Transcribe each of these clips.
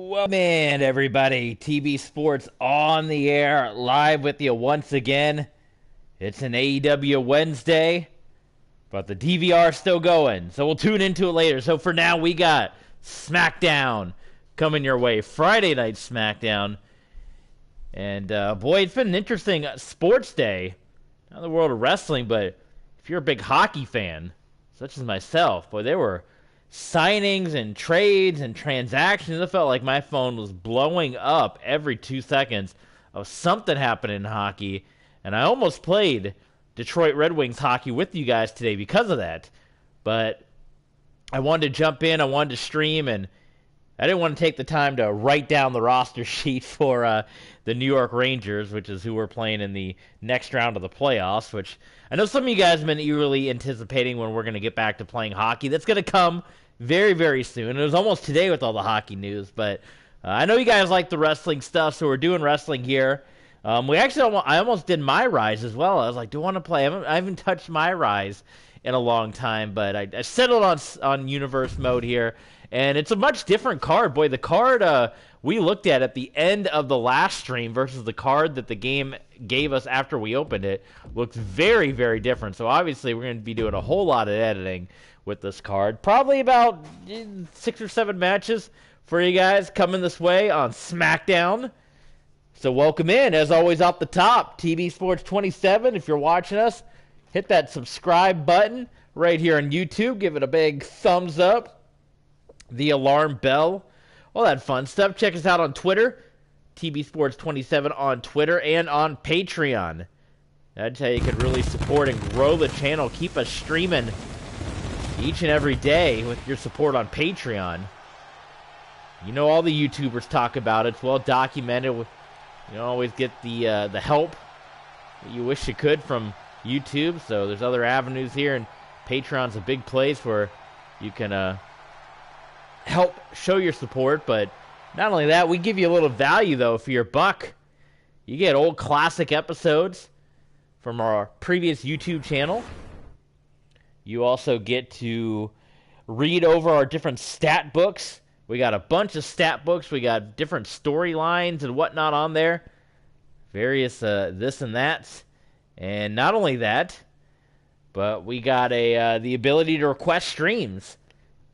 Man, everybody, TB Sports on the air, live with you once again. It's an AEW Wednesday, but the DVR is still going, so we'll tune into it later. So for now, we got Smackdown coming your way, Friday Night Smackdown. And boy, it's been an interesting sports day, not in the world of wrestling, but if you're a big hockey fan, such as myself, boy, there were signings and trades and transactions. It felt like my phone was blowing up every 2 seconds of something happening in hockey, and I almost played Detroit Red Wings hockey with you guys today because of that. But I wanted to jump in, I wanted to stream, and I didn't want to take the time to write down the roster sheet for the New York Rangers, which is who we're playing in the next round of the playoffs, which I know some of you guys have been eagerly anticipating when we're going to get back to playing hockey. That's going to come very, very soon. It was almost today with all the hockey news, but I know you guys like the wrestling stuff, so we're doing wrestling here. I almost did my Rise as well. I was like, do I want to play? I haven't touched my Rise in a long time, but I settled on Universe mode here. And it's a much different card. Boy, the card we looked at the end of the last stream versus the card that the game gave us after we opened it looks very, very different. So obviously we're going to be doing a whole lot of editing with this card. Probably about 6 or 7 matches for you guys coming this way on SmackDown. So welcome in. As always, off the top, TB Sports 27. If you're watching us, hit that subscribe button right here on YouTube. Give it a big thumbs up. The alarm bell, all that fun stuff. Check us out on Twitter, TB Sports 27 on Twitter and on Patreon. That's how you can really support and grow the channel. Keep us streaming each and every day with your support on Patreon. You know, all the YouTubers talk about it. It's well documented. You don't always get the help that you wish you could from YouTube. So there's other avenues here, and Patreon's a big place where you can help show your support. But not only that, we give you a little value though for your buck. You get old classic episodes from our previous YouTube channel. You also get to read over our different stat books. We got a bunch of stat books. We got different storylines and whatnot on there, various this and that. And not only that, but we got the ability to request streams.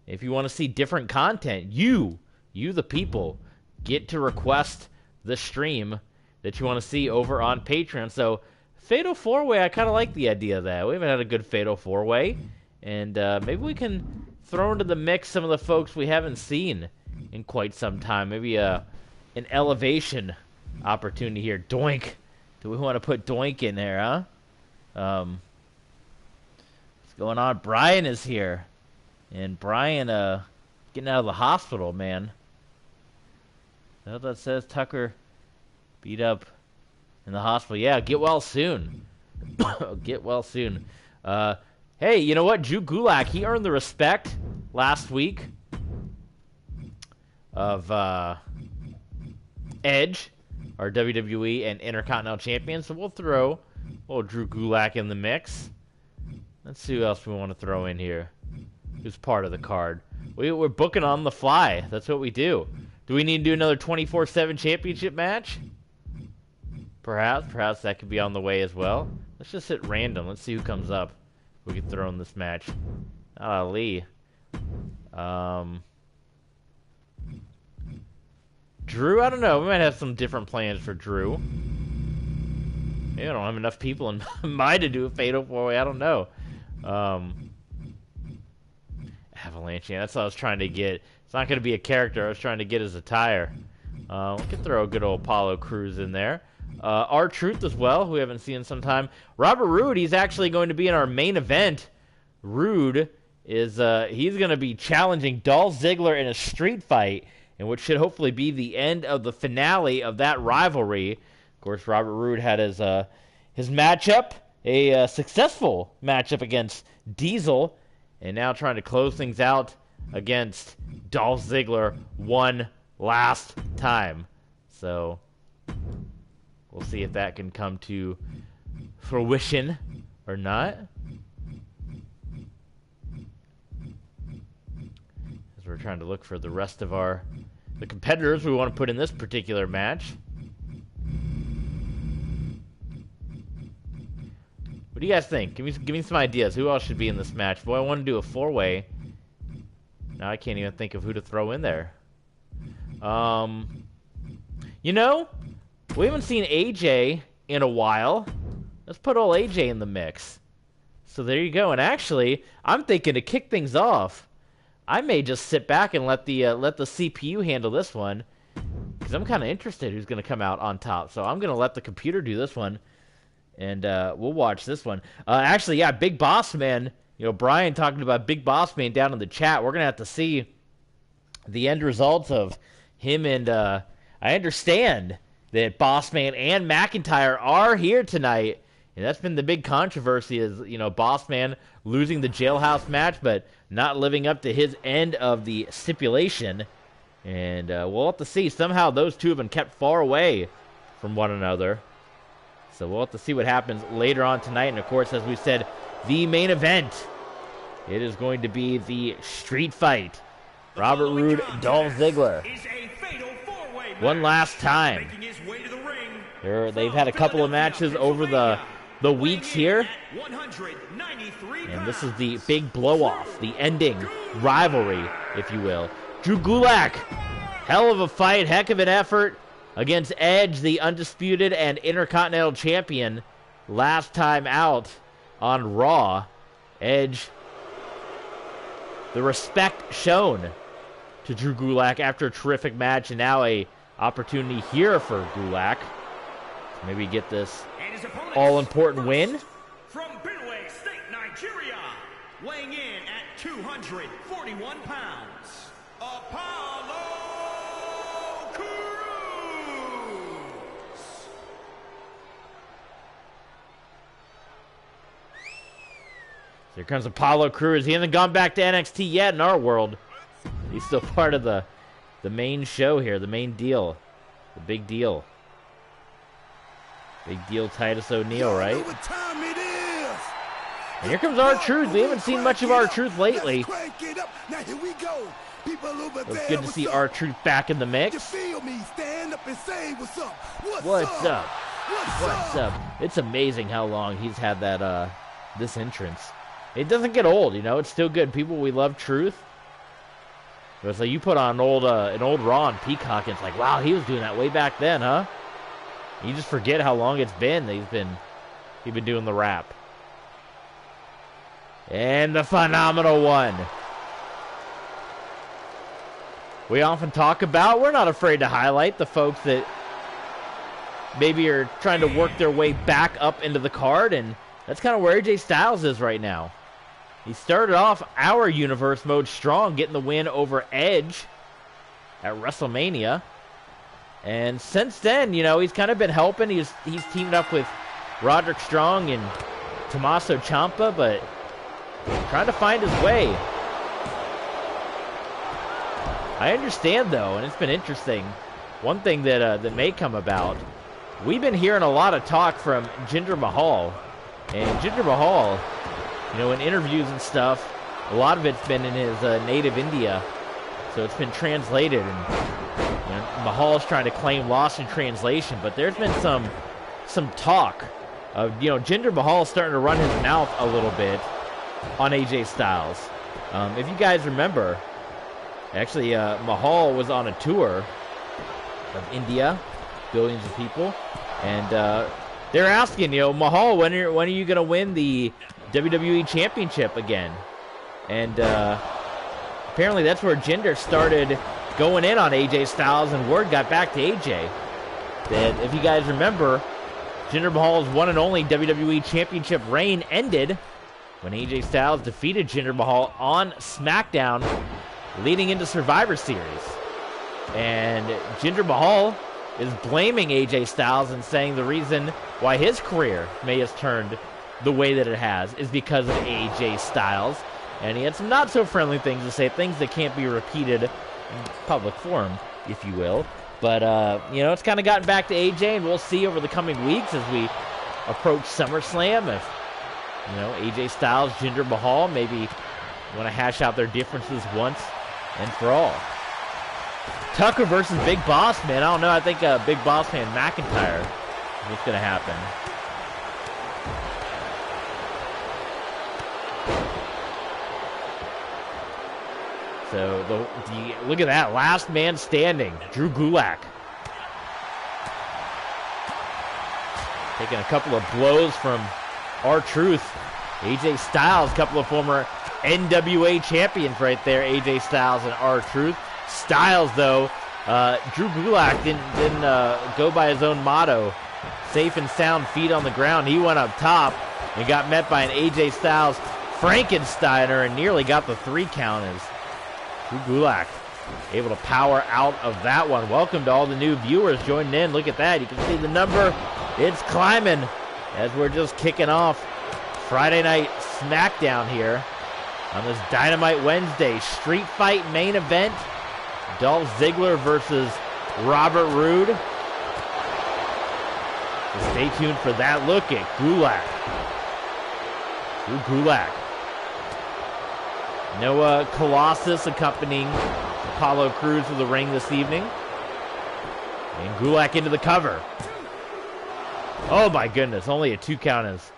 If you want to see different content, you the people, get to request the stream that you want to see over on Patreon. So, Fatal 4-Way, I kind of like the idea of that. We haven't had a good Fatal 4-Way, and maybe we can throw into the mix some of the folks we haven't seen in quite some time. Maybe an elevation opportunity here. Doink. Do we want to put Doink in there, huh? What's going on? Brian is here. And Brian, getting out of the hospital, man. Is that what that says? Tucker beat up in the hospital. Yeah, get well soon. Get well soon. Hey, you know what? Drew Gulak, he earned the respect last week of Edge, our WWE and Intercontinental Champion. So we'll throw old Drew Gulak in the mix. Let's see who else we want to throw in here. Who's part of the card. We're booking on the fly. That's what we do. Do we need to do another 24/7 championship match? Perhaps that could be on the way as well. Let's just hit random. Let's see who comes up. We could throw in this match. Ali. Drew, I don't know. We might have some different plans for Drew. Maybe I don't have enough people in mind to do a Fatal 4-Way. I don't know. Avalanche, yeah, that's what I was trying to get. It's not going to be a character. I was trying to get his attire. We could throw a good old Apollo Crews in there. R-Truth as well, who we haven't seen in some time. Robert Roode, he's actually going to be in our main event. Roode is he's going to be challenging Dolph Ziggler in a street fight, in which should hopefully be the end of the finale of that rivalry. Of course, Robert Roode had his matchup, a successful matchup against Diesel, and now trying to close things out against Dolph Ziggler one last time. So we'll see if that can come to fruition or not. As we're trying to look for the rest of our the competitors we want to put in this particular match. What do you guys think? Give me some ideas. Who else should be in this match? Boy, I want to do a 4-way. Now I can't even think of who to throw in there. You know, we haven't seen AJ in a while. Let's put old AJ in the mix. So there you go. And actually, I'm thinking to kick things off, I may just sit back and let the CPU handle this one, because I'm kind of interested who's going to come out on top. So I'm going to let the computer do this one, and we'll watch this one. Actually, yeah, Big Boss Man. You know, Brian talking about Big Boss Man down in the chat. We're going to have to see the end results of him and I understand that Boss Man and McIntyre are here tonight. And that's been the big controversy is, you know, Boss Man losing the jailhouse match, but not living up to his end of the stipulation. And we'll have to see. Somehow those two have been kept far away from one another. So we'll have to see what happens later on tonight. And, of course, as we said, the main event. It is going to be the street fight. Robert Roode, Dolph Ziggler. One last time. They've had a couple of matches over the weeks here. And this is the big blow-off, the ending rivalry, if you will. Drew Gulak, hell of a fight, heck of an effort against Edge, the undisputed and Intercontinental Champion, last time out on Raw. Edge, the respect shown to Drew Gulak after a terrific match, and now a opportunity here for Gulak. Maybe get this all-important win. From Benue State, Nigeria, weighing in at 241 pounds, Apollo Crews. Here comes Apollo Crews. He hasn't gone back to NXT yet in our world. He's still part of the main show here, the main deal, the big deal. Big deal Titus O'Neil, right? And here comes R-Truth. We haven't seen much of R-Truth lately. It's good to see R-Truth back in the mix. What's up? What's up? It's amazing how long he's had that this entrance. It doesn't get old, you know. It's still good. People, we love Truth. It's like you put on an old Raw on Peacock, and it's like, wow, he was doing that way back then, huh? You just forget how long it's been. He's been doing the rap. And the phenomenal one. We often talk about, we're not afraid to highlight the folks that maybe are trying to work their way back up into the card, and that's kind of where AJ Styles is right now. He started off our universe mode strong, getting the win over Edge at WrestleMania. And since then, you know, he's kind of been helping. He's teamed up with Roderick Strong and Tommaso Ciampa, but trying to find his way. I understand, though, and it's been interesting. One thing that may come about, we've been hearing a lot of talk from Jinder Mahal. And Jinder Mahal, you know, in interviews and stuff, a lot of it's been in his native India. So it's been translated, and you know, Mahal's trying to claim loss in translation, but there's been some talk of, you know, Jinder Mahal starting to run his mouth a little bit on AJ Styles. If you guys remember, actually, Mahal was on a tour of India, billions of people, and they're asking, you know, Mahal, when are you going to win the WWE Championship again? And apparently that's where Jinder started going in on AJ Styles, and word got back to AJ that, if you guys remember, Jinder Mahal's one and only WWE Championship reign ended when AJ Styles defeated Jinder Mahal on Smackdown leading into Survivor Series. And Jinder Mahal is blaming AJ Styles and saying the reason why his career may have turned the way that it has is because of AJ Styles. And he had some not so friendly things to say, things that can't be repeated in public forum, if you will. But, you know, it's kind of gotten back to AJ, and we'll see over the coming weeks as we approach SummerSlam if, you know, AJ Styles, Jinder Mahal maybe want to hash out their differences once and for all. Tucker versus Big Boss Man. I don't know. I think Big Boss Man McIntyre is what's going to happen. So look at that. Last man standing. Drew Gulak. Taking a couple of blows from R-Truth. AJ Styles, a couple of former NWA champions right there. AJ Styles and R-Truth. Styles, though, Drew Gulak didn't go by his own motto. Safe and sound, feet on the ground. He went up top and got met by an AJ Styles Frankensteiner and nearly got the 3 count as Drew Gulak able to power out of that one. Welcome to all the new viewers joining in. Look at that. You can see the number. It's climbing as we're just kicking off Friday Night Smackdown here on this Dynamite Wednesday. Street Fight main event. Dolph Ziggler versus Robert Roode. So stay tuned for that. Look at Gulak. Drew Gulak. Noah Colossus accompanying Apollo Crews to the ring this evening. And Gulak into the cover. Oh my goodness, only a 2 count as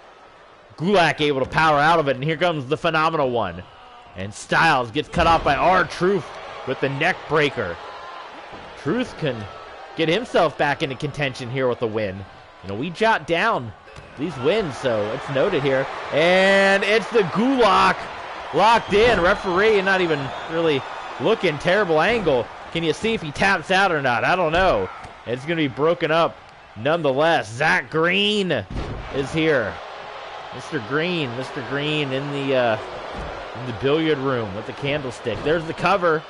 Gulak able to power out of it. And here comes the phenomenal one. And Styles gets cut off by R-Truth with the neck breaker. Truth can get himself back into contention here with a win. You know, we jot down these wins, so it's noted here. And it's the Gulak locked in. Referee not even really looking. Terrible angle. Can you see if he taps out or not? I don't know. It's going to be broken up nonetheless. Zach Green is here. Mr. Green in the billiard room with the candlestick. There's the cover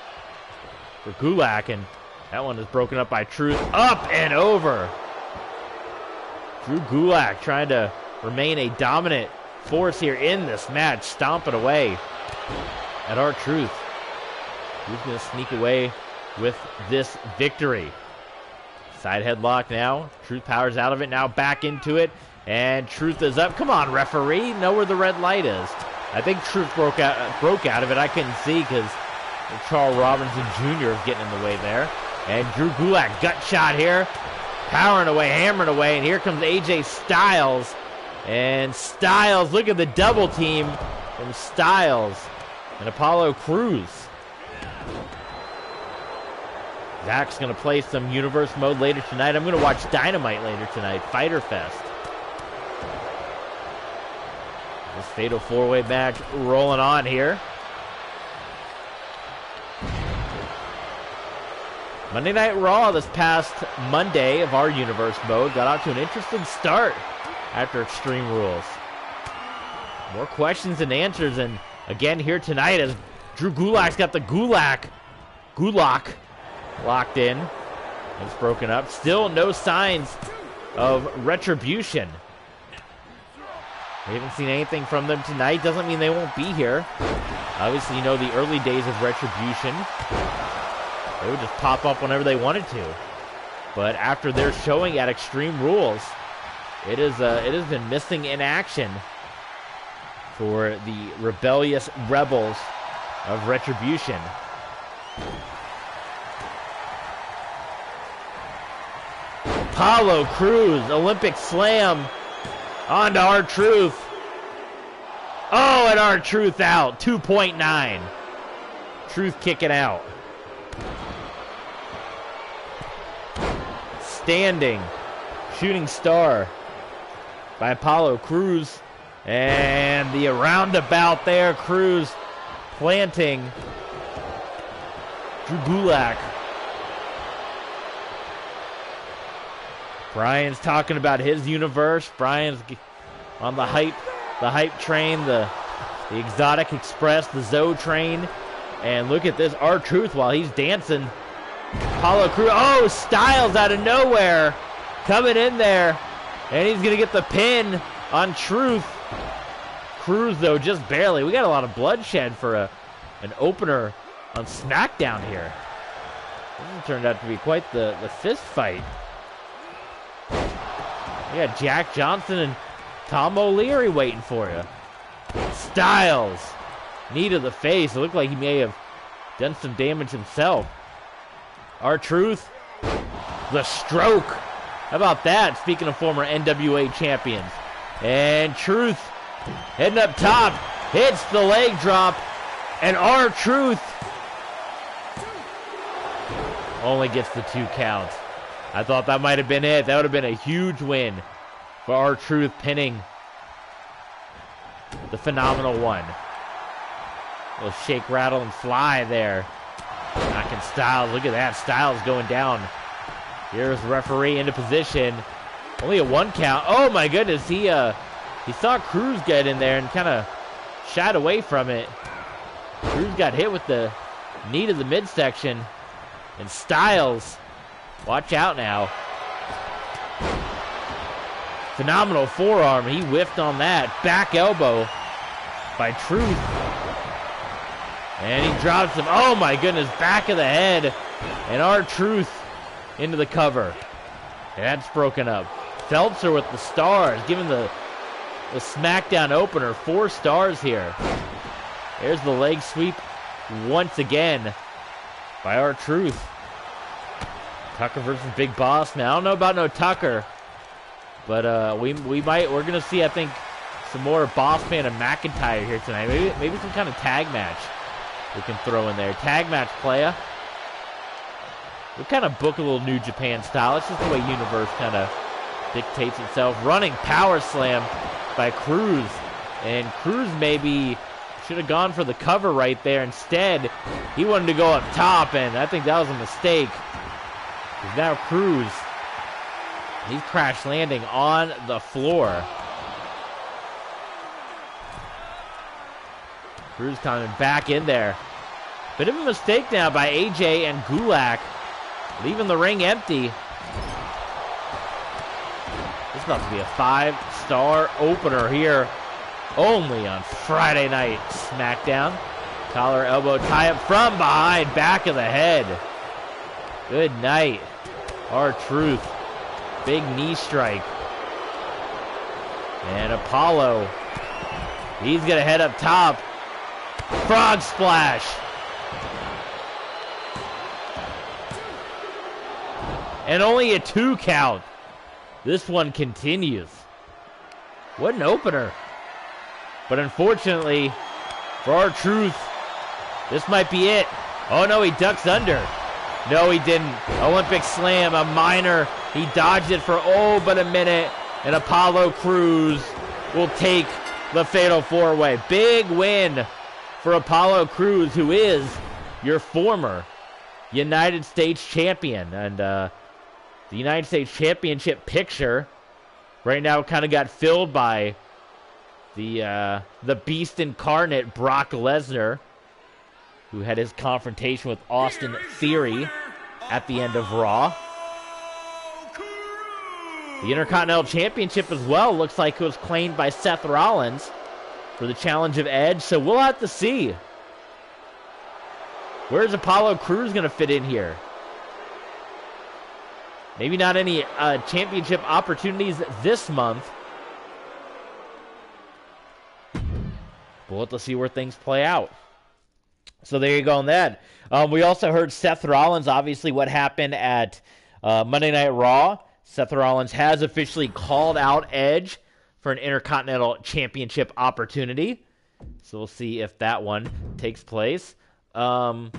for Gulak, and that one is broken up by Truth. Up and over. Drew Gulak trying to remain a dominant force here in this match, stomping away at R-Truth. Who's going to sneak away with this victory? Side headlock now. Truth powers out of it, now back into it, and Truth is up. Come on, referee. Know where the red light is. I think Truth broke out of it. I couldn't see because Charles Robinson Jr. is getting in the way there. And Drew Gulak, gut shot here. Powering away, hammering away, and here comes AJ Styles. And Styles, look at the double team from Styles and Apollo Crews. Zach's going to play some Universe mode later tonight. I'm going to watch Dynamite later tonight, Fyter Fest. This fatal 4-way match rolling on here. Monday Night Raw this past Monday of our Universe mode got out to an interesting start after Extreme Rules. More questions and answers, and again here tonight as Drew Gulak's got the Gulak locked in. It's broken up. Still no signs of Retribution. We haven't seen anything from them tonight. Doesn't mean they won't be here. Obviously, you know the early days of Retribution. They would just pop up whenever they wanted to. But after their showing at Extreme Rules, it has been missing in action for the rebellious rebels of Retribution. Apollo Crews, Olympic Slam onto R-Truth. Oh, and R-Truth out, 2.9. Truth kicking out. Standing shooting star by Apollo Crews, and the roundabout there, Crews planting Drew Gulak. Brian's talking about his universe. Brian's on the hype train, the Exotic Express, the Zoe train. And look at this, R-Truth while he's dancing. Apollo Crews, oh, Styles out of nowhere, coming in there, and he's going to get the pin on Truth. Crews, though, just barely. We got a lot of bloodshed for an opener on SmackDown here. This turned out to be quite the fist fight. We got Jack Johnson and Tom O'Leary waiting for you. Styles, knee to the face. It looked like he may have done some damage himself. R-Truth, the stroke. How about that? Speaking of former NWA champions. And Truth heading up top, hits the leg drop, and R-Truth only gets the 2 count. I thought that might have been it. That would have been a huge win for R-Truth, pinning the Phenomenal One. A little shake, rattle, and fly there. Knocking Styles. Look at that. Styles going down. Here's the referee into position. Only a 1 count. Oh my goodness. He saw Cruz get in there and kind of shied away from it. Cruz got hit with the knee to the midsection. And Styles, watch out now. Phenomenal forearm. He whiffed on that. Back elbow by Truth. And he drops him. Oh my goodness. Back of the head. And R-Truth into the cover. And that's broken up. Phelpser with the stars. Giving the Smackdown opener 4 stars here. There's the leg sweep once again by R-Truth. Tucker versus Big Boss. Now I don't know about no Tucker, but we're gonna see, I think, some more Boss Man and McIntyre here tonight. Maybe some kind of tag match we can throw in there. Tag match playa. We kind of book a little New Japan style. It's just the way Universe kind of dictates itself. Running power slam by Cruz, and Cruz maybe should have gone for the cover right there. Instead, he wanted to go up top, and I think that was a mistake. Because now Cruz, he's crash landing on the floor. Cruz coming back in there. Bit of a mistake now by AJ and Gulak, leaving the ring empty. This is about to be a 5-star opener here, only on Friday Night Smackdown. Collar elbow tie up from behind, back of the head. Good night. R-Truth. Big knee strike. And Apollo. He's going to head up top. Frog splash. And only a 2 count. This one continues. What an opener. But unfortunately, for R-Truth, this might be it. Oh no, he ducks under. No, he didn't. Olympic slam, a minor. He dodged it for but a minute. And Apollo Crews will take the Fatal 4-Way. Big win for Apollo Crews, who is your former United States champion. And the United States Championship picture right now kind of got filled by the Beast Incarnate, Brock Lesnar, who had his confrontation with Austin Theory at the end of Raw. The Intercontinental Championship as well looks like it was claimed by Seth Rollins for the challenge of Edge, so we'll have to see. Where's Apollo Crews going to fit in here? Maybe not any championship opportunities this month. We'll have to see where things play out. So there you go on that. We also heard Seth Rollins, obviously what happened at Monday Night Raw. Seth Rollins has officially called out Edge for an Intercontinental Championship opportunity. So we'll see if that one takes place. I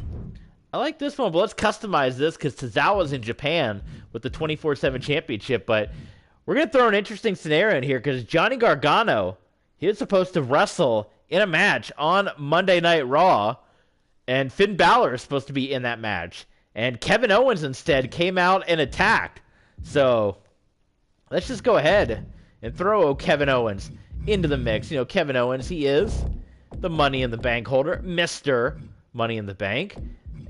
like this one, but let's customize this because Tozawa's in Japan with the 24/7 Championship. But we're going to throw an interesting scenario in here because Johnny Gargano, he was supposed to wrestle in a match on Monday Night Raw, and Finn Balor is supposed to be in that match. And Kevin Owens instead came out and attacked. So let's just go ahead and throw Kevin Owens into the mix. You know, Kevin Owens, he is the Money in the Bank holder, Mr. Money in the Bank.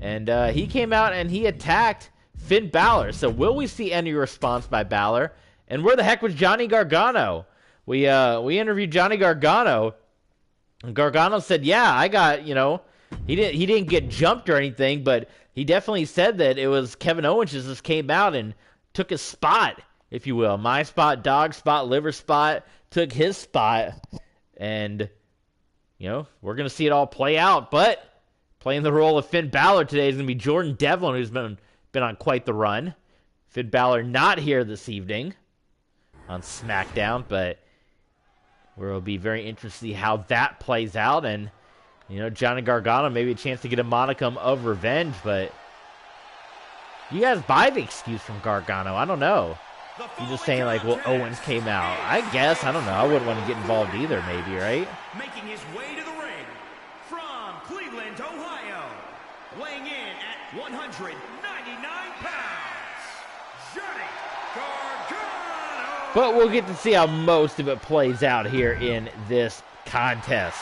And he came out and he attacked Finn Balor. So will we see any response by Balor? And where the heck was Johnny Gargano? We interviewed Johnny Gargano. And Gargano said, yeah, I got, he didn't get jumped or anything, but he definitely said that it was Kevin Owens just came out and took his spot, if you will. My spot, dog spot, liver spot, took his spot. And, we're going to see it all play out. But playing the role of Finn Balor today is going to be Jordan Devlin, who's been been on quite the run. Finn Balor not here this evening on Smackdown, but we'll be very interested to see how that plays out. And, you know, Johnny Gargano, maybe a chance to get a modicum of revenge, but you guys buy the excuse from Gargano. I don't know. You're just saying, like, well, Owens came out. I guess. I don't know. I wouldn't want to get involved either, maybe, right? Making his way to the ring from Cleveland, Ohio, weighing in at 199 pounds, Johnny Gargano. But we'll get to see how most of it plays out here in this contest.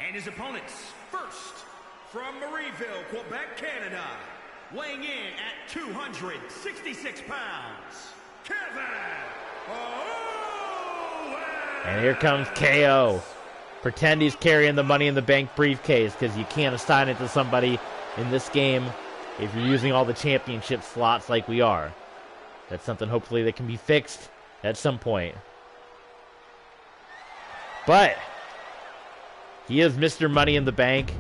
And his opponents, first, from Marieville, Quebec, Canada, weighing in at 266 pounds, Kevin Owens! And here comes KO. Pretend he's carrying the Money in the Bank briefcase, because you can't assign it to somebody in this game if you're using all the championship slots like we are. That's something hopefully that can be fixed at some point. But he is Mr. Money in the Bank.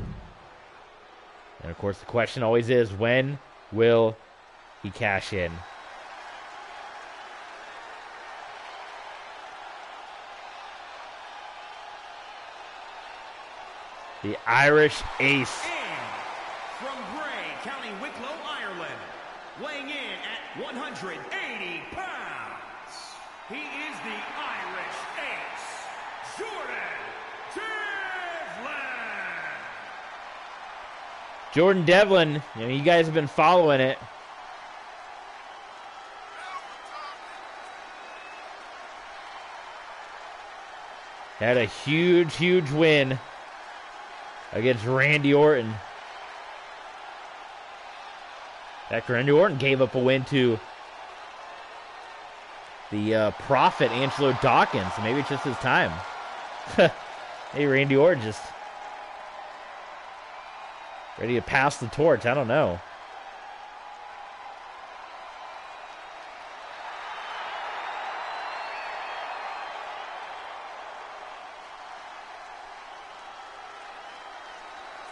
And of course the question always is, when will he cash in? The Irish Ace. And from Bray, County Wicklow, Ireland, weighing in at 180 pounds, he is the Irish Ace, Jordan Devlin. Jordan Devlin, you know, you guys have been following it. Had a huge, huge win against Randy Orton. In fact, Randy Orton gave up a win to the Prophet, Angelo Dawkins. So maybe it's just his time. Hey, Randy Orton just ready to pass the torch. I don't know.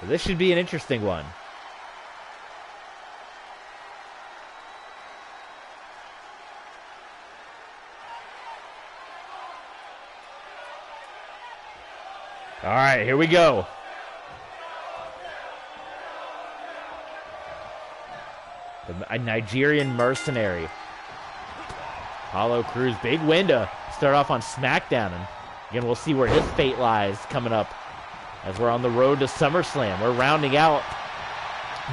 So this should be an interesting one. All right, here we go. A Nigerian mercenary. Apollo Crews, big win to start off on SmackDown. And again, we'll see where his fate lies coming up as we're on the road to SummerSlam. We're rounding out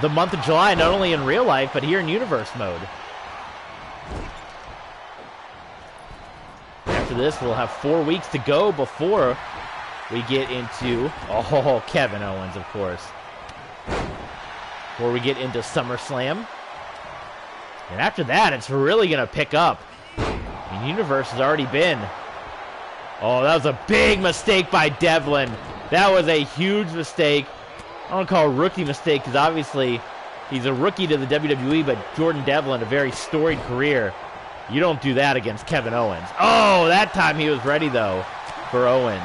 the month of July, not only in real life, but here in universe mode. After this, we'll have 4 weeks to go before we get into, Kevin Owens, of course. Before we get into SummerSlam. And after that, it's really going to pick up. I mean, Universe has already been. Oh, that was a big mistake by Devlin. That was a huge mistake. I don't call it a rookie mistake because obviously he's a rookie to the WWE, but Jordan Devlin, a very storied career. You don't do that against Kevin Owens. Oh, that time he was ready, though, for Owens.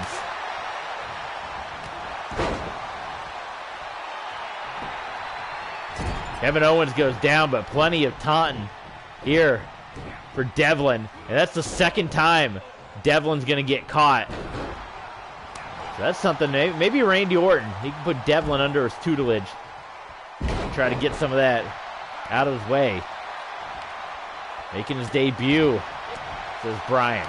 Kevin Owens goes down, but plenty of taunting here for Devlin. And that's the second time Devlin's going to get caught. So that's something. Maybe Randy Orton. He can put Devlin under his tutelage. Try to get some of that out of his way. Making his debut, says Brian.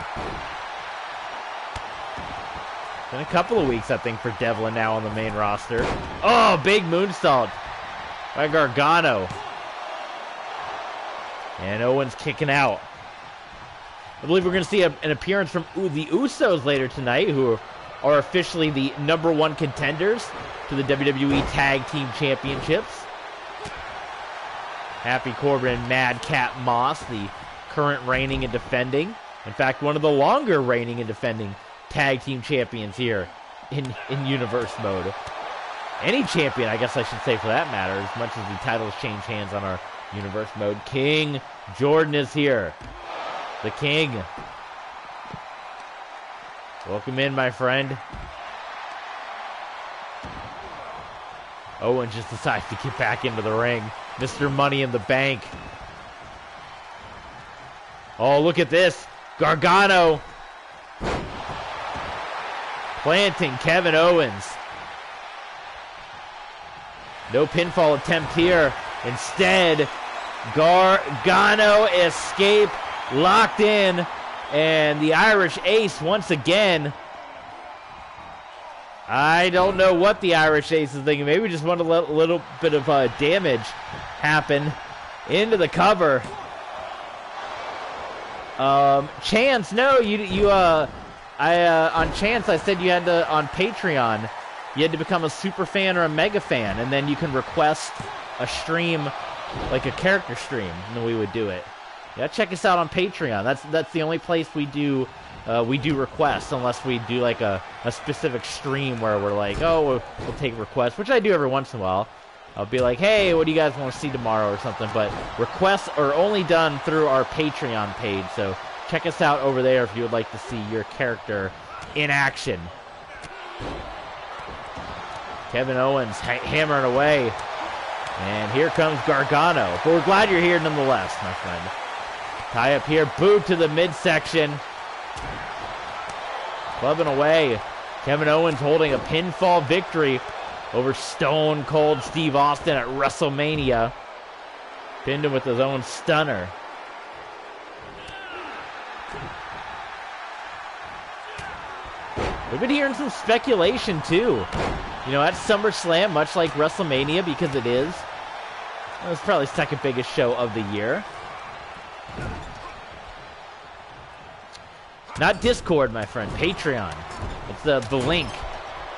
Been a couple of weeks, I think, for Devlin now on the main roster. Oh, big moonsault by Gargano. And Owens kicking out. I believe we're going to see an appearance from the Usos later tonight, who are officially the #1 contenders to the WWE Tag Team Championships. Happy Corbin and Madcap Moss, the current reigning and defending. In fact, one of the longer reigning and defending Tag Team Champions here in Universe mode. any champion, I guess I should say, for that matter, as much as the titles change hands on our universe mode. King Jordan is here. The King. Welcome in, my friend. Owens just decides to get back into the ring. Mr. Money in the Bank. Oh, look at this. Gargano planting Kevin Owens. No pinfall attempt here. Instead, Gargano escape, locked in, and the Irish Ace once again. I don't know what the Irish Ace is thinking. Maybe we just want to let a little bit of damage happen into the cover. Chance, no, on Chance I said you had to, on Patreon, you had to become a super fan or a mega fan, and then you can request a stream, like a character stream, and then we would do it. Yeah, check us out on Patreon. That's the only place we do requests, unless we do like a specific stream where we're like, oh, we'll take requests, which I do every once in a while. I'll be like, hey, what do you guys want to see tomorrow or something, but requests are only done through our Patreon page, so check us out over there if you would like to see your character in action. Kevin Owens hammering away, and here comes Gargano, but we're glad you're here nonetheless, my friend. Tie up here, boot to the midsection. Clubbing away. Kevin Owens holding a pinfall victory over Stone Cold Steve Austin at WrestleMania. Pinned him with his own stunner. We've been hearing some speculation too. You know, at SummerSlam, much like WrestleMania, because it is. It's probably the second biggest show of the year. Not Discord, my friend. Patreon. It's the link.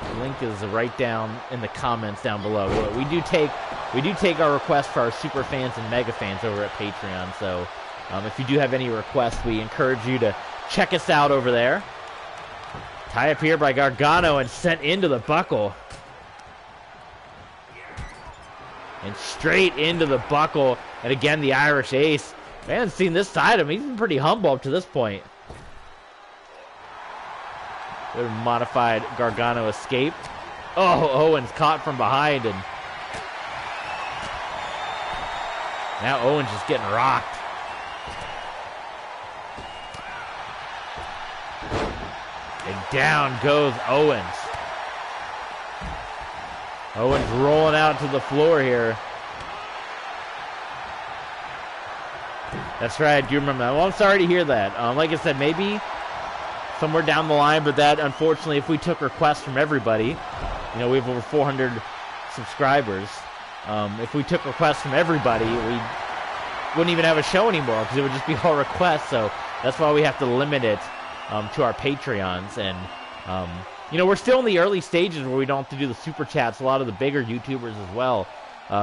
The link is right down in the comments down below. We do take our requests for our super fans and mega fans over at Patreon. So if you do have any requests, we encourage you to check us out over there. Tie up here by Gargano and sent into the buckle. And straight into the buckle. And again, the Irish Ace. I haven't seen this side of him. He's been pretty humble up to this point. Good modified Gargano escape. Oh, Owens caught from behind, and now Owens just getting rocked. And down goes Owens. Owens rolling out to the floor here. That's right, I do remember that. Well, I'm sorry to hear that. Like I said, maybe somewhere down the line, but that, unfortunately, if we took requests from everybody, you know, we have over 400 subscribers. If we took requests from everybody, we wouldn't even have a show anymore, because it would just be all requests. So that's why we have to limit it to our Patreons. And, you know, we're still in the early stages where we don't have to do the super chats. A lot of the bigger YouTubers as well,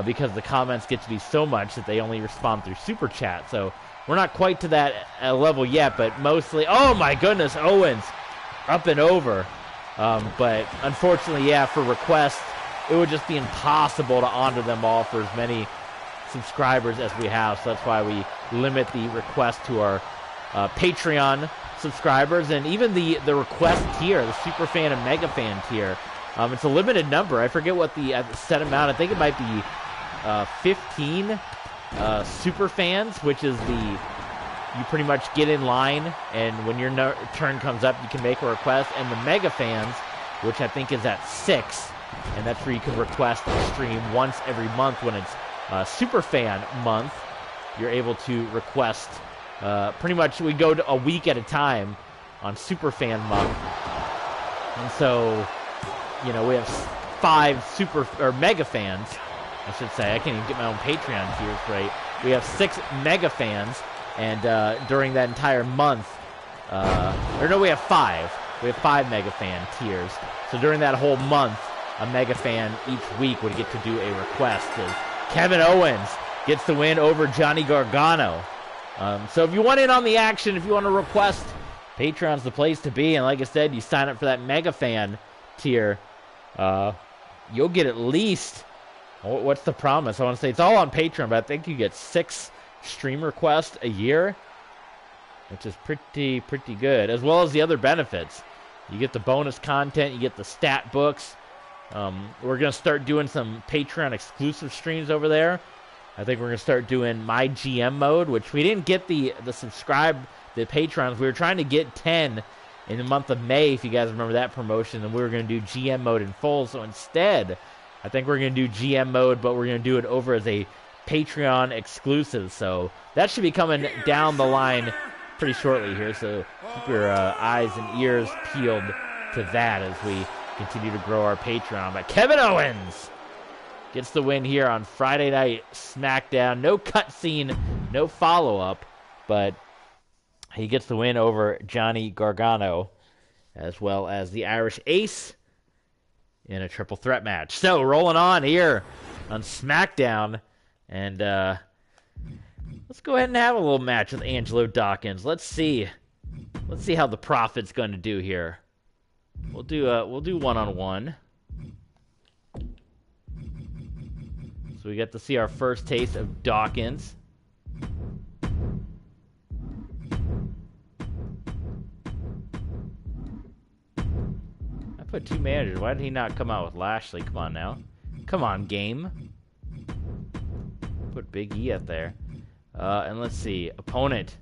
because the comments get to be so much that they only respond through super chat. So we're not quite to that level yet, but mostly, oh my goodness, Owens up and over. But unfortunately, yeah, for requests, it would just be impossible to honor them all for as many subscribers as we have. So that's why we limit the request to our Patreon subscribers, and even the request tier, the super fan and mega fan tier. It's a limited number. I forget what the set amount. I think it might be 15 super fans, which is you pretty much get in line, and when your turn comes up, you can make a request. And the mega fans, which I think is at 6, and that's where you can request a stream once every month. When it's super fan month, you're able to request. Pretty much, we go to a week at a time on super fan month, and so, you know, we have 5 super or mega fans, I should say. I can't even get my own Patreon tiers right. We have 6 mega fans, and during that entire month, or no, we have 5. We have 5 mega fan tiers. So during that whole month, a mega fan each week would get to do a request. As Kevin Owens gets the win over Johnny Gargano. So if you want in on the action, if you want to request, Patreon's the place to be. And like I said, you sign up for that mega fan tier. you'll get at least, what's the promise? I want to say it's all on Patreon, but I think you get 6 stream requests a year, which is pretty good, as well as the other benefits. You get the bonus content, you get the stat books. We're going to start doing some Patreon exclusive streams over there. I think we're going to start doing my GM mode, which we didn't get the Patrons. We were trying to get 10 in the month of May, if you guys remember that promotion, and we were going to do GM mode in full. So instead, I think we're going to do GM mode, but we're going to do it over as a Patreon exclusive. So that should be coming down the line pretty shortly here. So keep your eyes and ears peeled to that as we continue to grow our Patreon. But Kevin Owens gets the win here on Friday Night Smackdown. No cutscene, no follow-up, but he gets the win over Johnny Gargano, as well as the Irish Ace in a triple threat match. So, rolling on here on SmackDown, and let's go ahead and have a little match with Angelo Dawkins. Let's see how the Prophet's going to do here. We'll do one-on-one. So we get to see our first taste of Dawkins. I put 2 managers. Why did he not come out with Lashley? Come on now. Come on, game. Put Big E up there. And let's see. Opponent.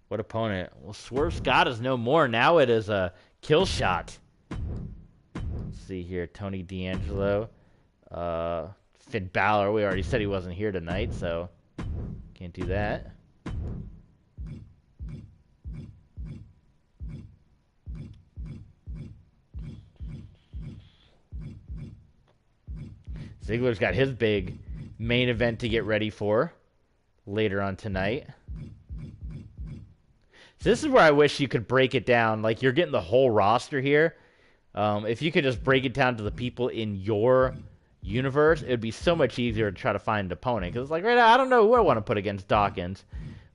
What opponent? Well, Swerve Scott is no more. Now it is a kill shot. Let's see here. Tony D'Angelo. Finn Balor. We already said he wasn't here tonight, so can't do that. Ziggler's got his big main event to get ready for later on tonight. So this is where I wish you could break it down. Like, you're getting the whole roster here. If you could just break it down to the people in your universe, it would be so much easier to try to find an opponent. Because it's like, right now, I don't know who I want to put against Dawkins.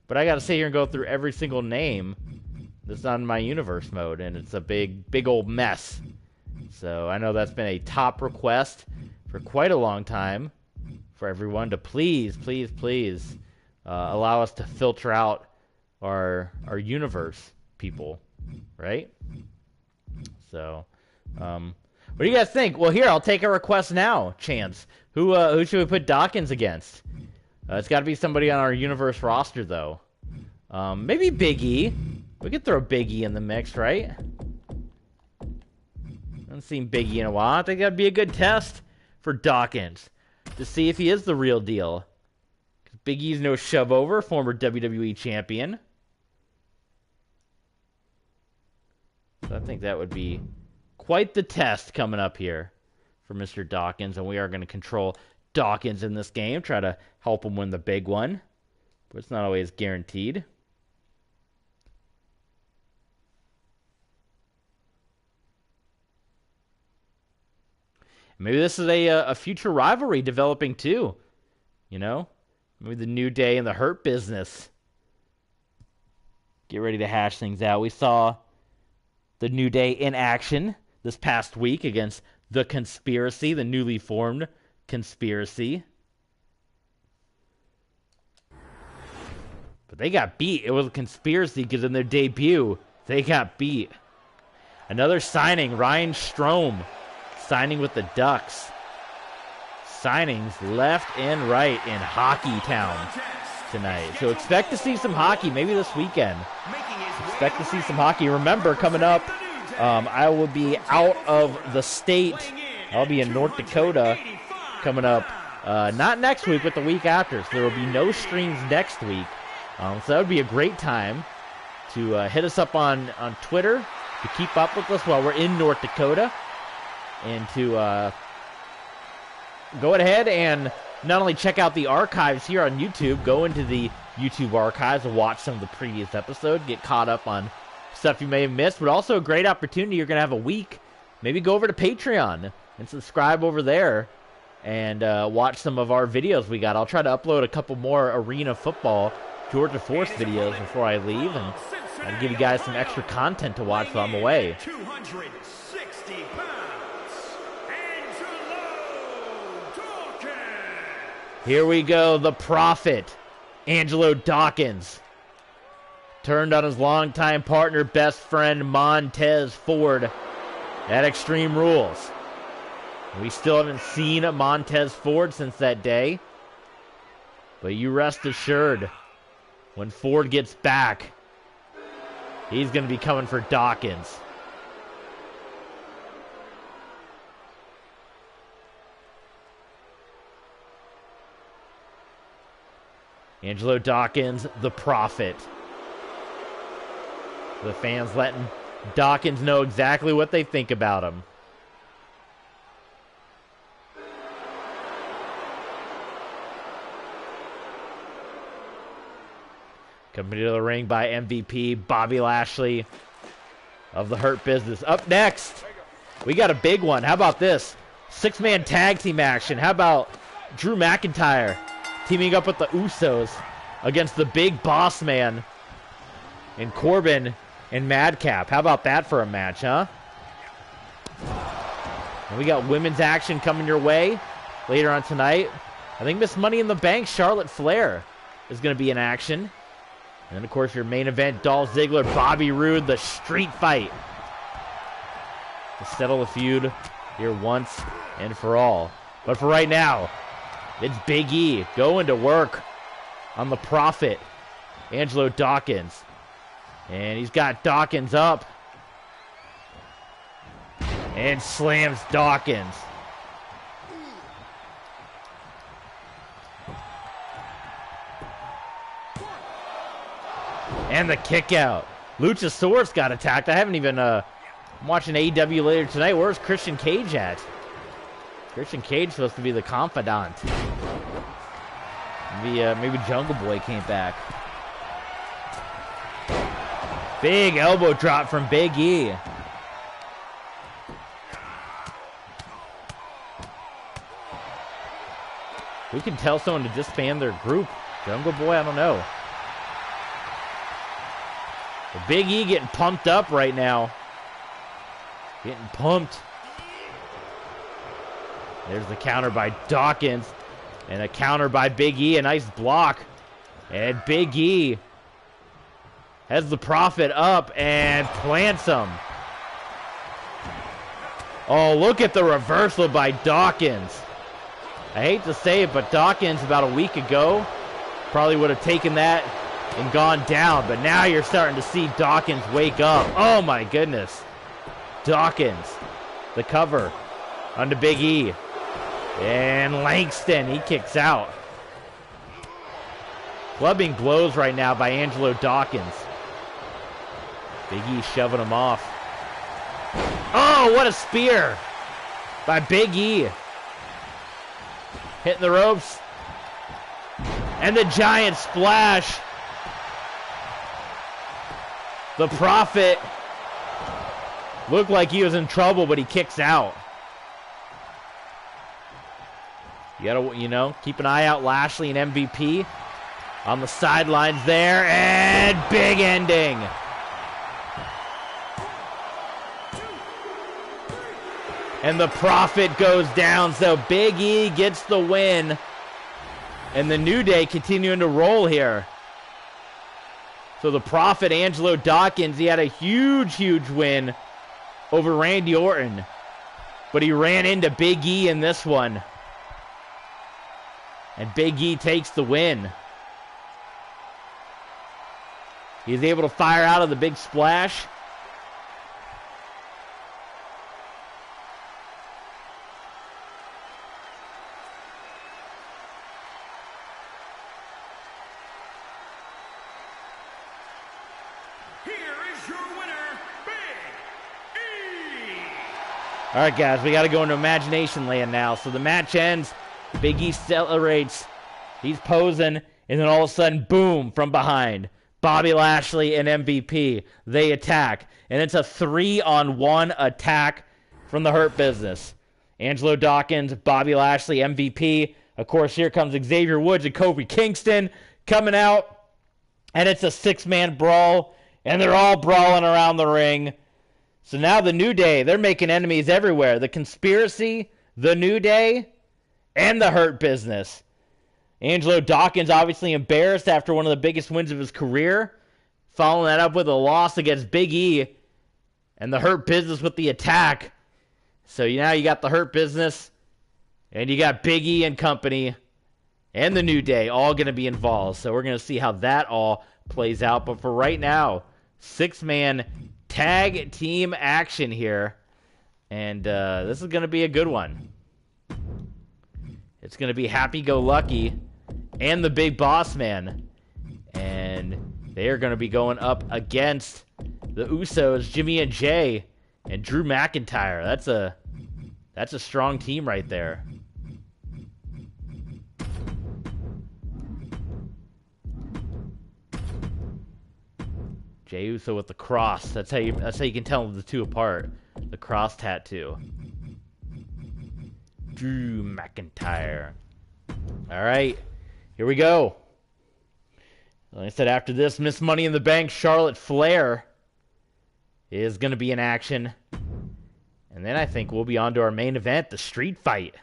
But I got to sit here and go through every single name that's on my universe mode. And it's a big old mess. So I know that's been a top request for quite a long time for everyone to please allow us to filter out our universe people, right? So, what do you guys think? Well, here, I'll take a request now, Chance. Who should we put Dawkins against? It's got to be somebody on our universe roster, though. Maybe Big E. We could throw Big E in the mix, right? I haven't seen Big E in a while. I think that'd be a good test for Dawkins to see if he is the real deal. Big E's no shove over, former WWE champion. So I think that would be quite the test coming up here for Mr. Dawkins, and we are going to control Dawkins in this game, try to help him win the big one, but it's not always guaranteed. Maybe this is a future rivalry developing too, you know? Maybe the New Day and the Hurt Business get ready to hash things out. We saw the New Day in action this past week against the Conspiracy, the newly formed Conspiracy. But they got beat. It was a Conspiracy because in their debut, they got beat. Another signing, Ryan Strome, signing with the Ducks. Signings left and right in Hockey Town tonight. So expect to see some hockey maybe this weekend. Expect to see some hockey. Remember, coming up, I will be out of the state. I'll be in North Dakota coming up. Not next week, but the week after. So there will be no streams next week. So that would be a great time to hit us up on Twitter to keep up with us while we're in North Dakota. And to go ahead and not only check out the archives here on YouTube, go into the YouTube archives and watch some of the previous episodes, get caught up on stuff you may have missed, but also a great opportunity. You're going to have a week. Maybe go over to Patreon and subscribe over there and watch some of our videos we got. I'll try to upload a couple more Arena Football Georgia Force videos before I leave, and I'll give you guys some extra content to watch while I'm away. 260 pounds, Angelo Here we go. The Prophet, Angelo Dawkins, turned on his longtime partner, best friend, Montez Ford at Extreme Rules. We still haven't seen Montez Ford since that day. But you rest assured, when Ford gets back, he's going to be coming for Dawkins. Angelo Dawkins, the Prophet. The fans letting Dawkins know exactly what they think about him. Coming to the ring by MVP Bobby Lashley of the Hurt Business. Up next, we got a big one. How about this? 6-man tag team action. How about Drew McIntyre teaming up with the Usos against the Big Boss Man and Corbin and Madcap. How about that for a match, huh? And we got women's action coming your way later on tonight. I think Miss Money in the Bank, Charlotte Flair, is going to be in action. And then, of course, your main event, Dolph Ziggler, Bobby Roode, the street fight to settle the feud here once and for all. But for right now, it's Big E going to work on the Prophet, Angelo Dawkins. And he's got Dawkins up. And slams Dawkins. And the kick out. Luchasaurus got attacked. I haven't even, I'm watching AEW later tonight. Where's Christian Cage at? Christian Cage supposed to be the confidant. Maybe Jungle Boy came back. Big elbow drop from Big E. Who can tell someone to disband their group? Jungle Boy? I don't know. But Big E getting pumped up right now. Getting pumped. There's the counter by Dawkins. And a counter by Big E. A nice block. And Big E has the Prophet up and plants him. Oh, look at the reversal by Dawkins. I hate to say it, but Dawkins about a week ago probably would have taken that and gone down. But now you're starting to see Dawkins wake up. Oh my goodness. Dawkins, the cover onto Big E. And Langston, he kicks out. Clubbing blows right now by Angelo Dawkins. Big E shoving him off. Oh, what a spear by Big E. Hitting the ropes. And the giant splash. The Prophet looked like he was in trouble, but he kicks out. You gotta, keep an eye out. Lashley and MVP on the sidelines there. And big ending. And the Prophet goes down, so Big E gets the win. And the New Day continuing to roll here. So the Prophet, Angelo Dawkins, he had a huge, huge win over Randy Orton. But he ran into Big E in this one. And Big E takes the win. He's able to fire out of the big splash. All right, guys, we got to go into Imagination Land now. So the match ends. Big E celebrates. He's posing. And then all of a sudden, boom, from behind. Bobby Lashley and MVP. They attack. And it's a 3-on-1 attack from the Hurt Business. Angelo Dawkins, Bobby Lashley, MVP. Of course, here comes Xavier Woods and Kofi Kingston coming out. And it's a 6-man brawl. And they're all brawling around the ring. So now the New Day, they're making enemies everywhere. The Conspiracy, the New Day, and the Hurt Business. Angelo Dawkins obviously embarrassed after one of the biggest wins of his career. Following that up with a loss against Big E. And the Hurt Business with the attack. So now you got the Hurt Business. And you got Big E and company. And the New Day all going to be involved. So we're going to see how that all plays out. But for right now, 6-man tag team action here. And this is going to be a good one. It's going to be Happy-Go-Lucky and the Big Boss Man. And they are going to be going up against the Usos, Jimmy and Jay, and Drew McIntyre. That's a strong team right there. Jey Uso with the cross. That's how you can tell the two apart. The cross tattoo. Drew McIntyre. All right, here we go. Like I said, after this, Miss Money in the Bank, Charlotte Flair is going to be in action. And then I think we'll be on to our main event, the street fight.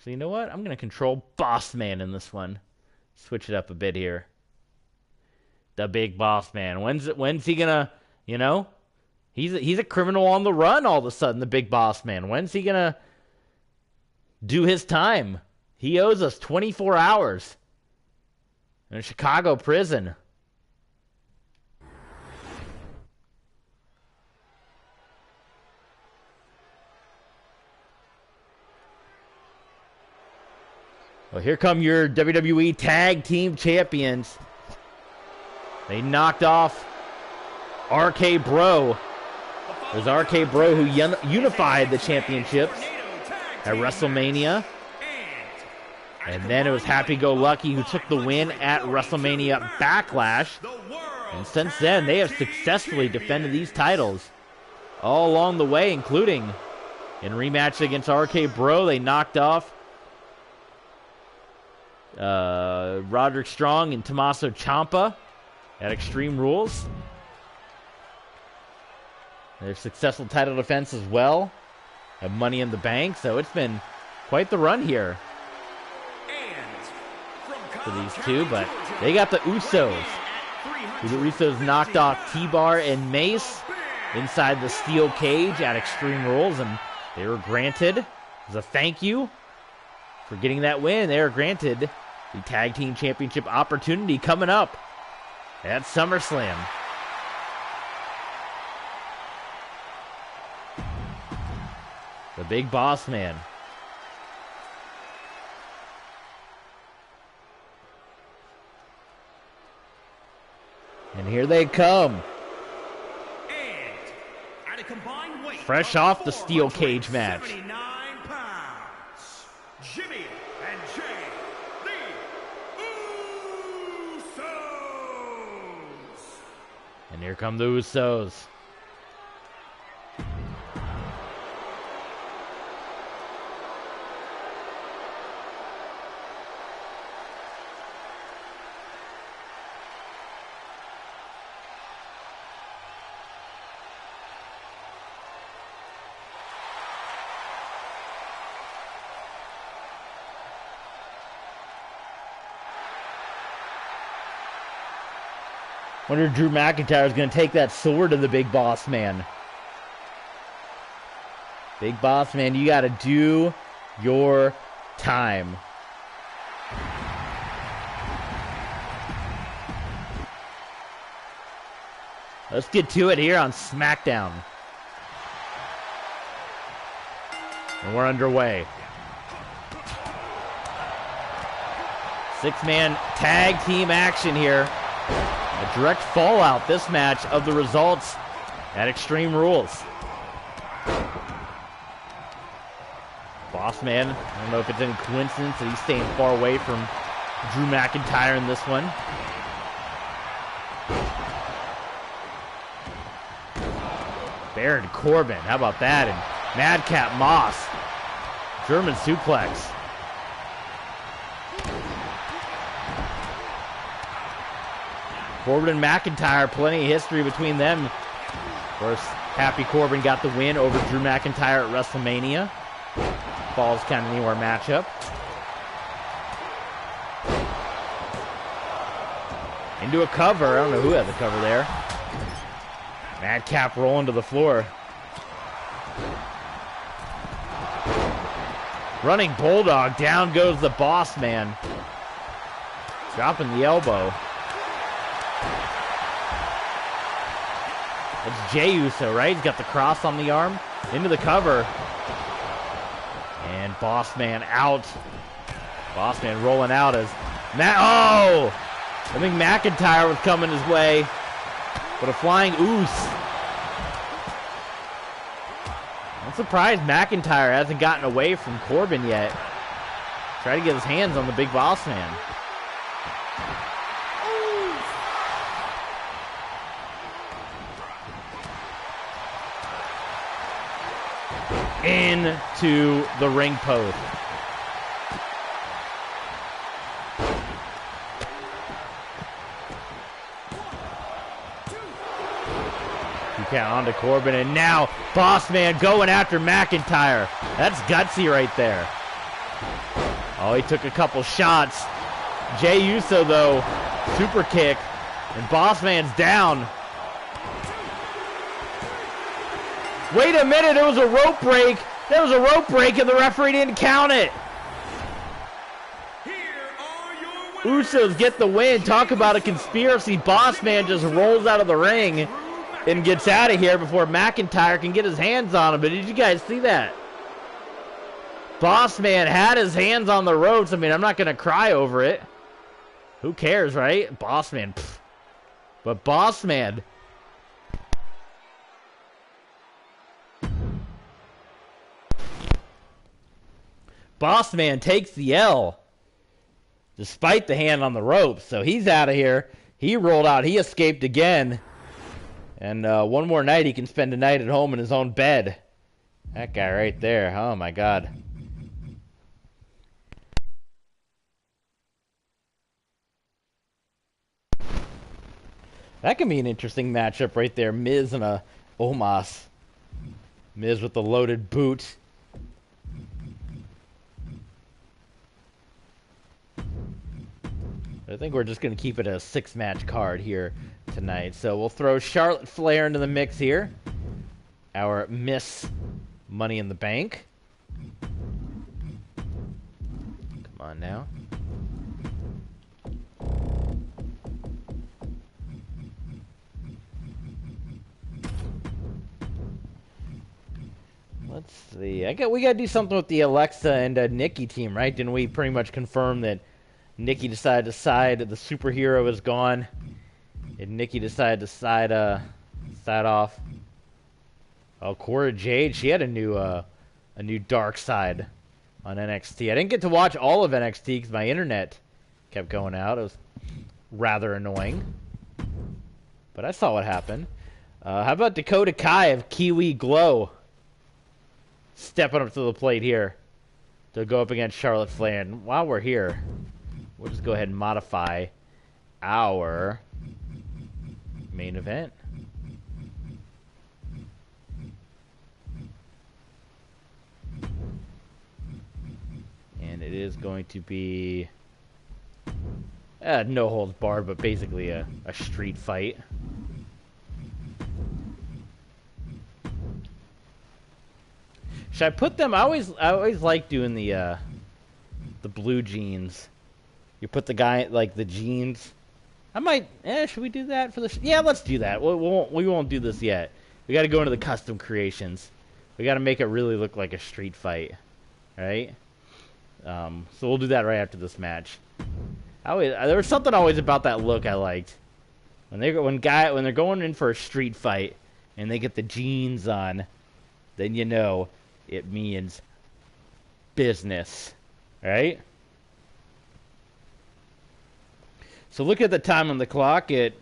So you know what? I'm going to control Boss Man in this one. Switch it up a bit here. The Big Boss Man. When's he going to, you know? He's a criminal on the run all of a sudden, the Big Boss Man. When's he going to do his time? He owes us 24 hours in a Chicago prison. Well, here come your WWE Tag Team Champions. They knocked off RK Bro. It was RK Bro who unified the championships at WrestleMania. And then it was Happy-Go-Lucky who took the win at WrestleMania Backlash. And since then, they have successfully defended these titles all along the way, including in rematch against RK Bro. They knocked off Roderick Strong and Tommaso Ciampa at Extreme Rules. Their successful title defense as well. Have Money in the Bank, so it's been quite the run here for these two, but they got the Usos. The Usos knocked off T-Bar and Mace inside the steel cage at Extreme Rules, and they were granted, as a thank you for getting that win, they were granted the Tag Team Championship opportunity coming up at SummerSlam. The Big Boss Man. And here they come. And at a combined weight fresh off the steel cage match. 79 pounds, Jimmy and Jay, the Usos. And here come the Usos. Wonder if Drew McIntyre is going to take that sword to the Big Boss Man. Big Boss Man, you got to do your time. Let's get to it here on Smackdown. And we're underway. 6-man tag team action here. A direct fallout, this match, of the results at Extreme Rules. Boss Man, I don't know if it's any coincidence that he's staying far away from Drew McIntyre in this one. Baron Corbin, how about that? And Madcap Moss, German suplex. Corbin and McIntyre, plenty of history between them Of course, Happy Corbin got the win over Drew McIntyre at WrestleMania. Falls kind of anywhere matchup. Into a cover. I don't know who had the cover there. Madcap rolling to the floor. Running Bulldog. Down goes the Boss Man. Dropping the elbow. It's Jey Uso, right? He's got the cross on the arm. Into the cover. And Boss Man out. Boss Man rolling out as oh! I think McIntyre was coming his way. But a flying Oos. I'm surprised McIntyre hasn't gotten away from Corbin yet. Try to get his hands on the big Boss Man. Into the ring post. 2 count onto Corbin, and now Boss Man going after McIntyre. That's gutsy right there. Oh, he took a couple shots. Jey Uso, though, super kick, and Boss Man's down. Wait a minute, it was a rope break. There was a rope break, and the referee didn't count it. Usos get the win. Talk about a conspiracy. Boss Man just rolls out of the ring and gets out of here before McIntyre can get his hands on him. But did you guys see that? Boss Man had his hands on the ropes. I mean, I'm not going to cry over it. Who cares, right? Boss Man. Pfft. But Boss Man... Boss Man takes the L despite the hand on the ropes. So he's out of here. He rolled out. He escaped again. And one more night he can spend a night at home in his own bed. That guy right there. Oh, my God. That can be an interesting matchup right there. Miz and a Omos. Miz with the loaded boot. I think we're just going to keep it a 6-match card here tonight. So we'll throw Charlotte Flair into the mix here. Our Miss Money in the Bank. Come on now. Let's see. We got to do something with the Alexa and Nikki team, right? Didn't we pretty much confirm that Nikki decided to side the superhero is gone, and Nikki decided to side off. Oh, Cora Jade, she had a new dark side on NXT. I didn't get to watch all of NXT because my internet kept going out. It was rather annoying, but I saw what happened. How about Dakota Kai of Kiwi Glow stepping up to the plate here to go up against Charlotte Flair? And while we're here, we'll just go ahead and modify our main event. And it is going to be no holds barred, but basically a street fight. Should I put them? I always like doing the blue jeans. You put the guy like the jeans. I might. Should we do that for the? Yeah, let's do that. We won't do this yet. We got to go into the custom creations. We got to make it really look like a street fight, right? So we'll do that right after this match. There was something always about that look I liked. When they're going in for a street fight and they get the jeans on, then you know it means business, right? So look at the time on the clock. At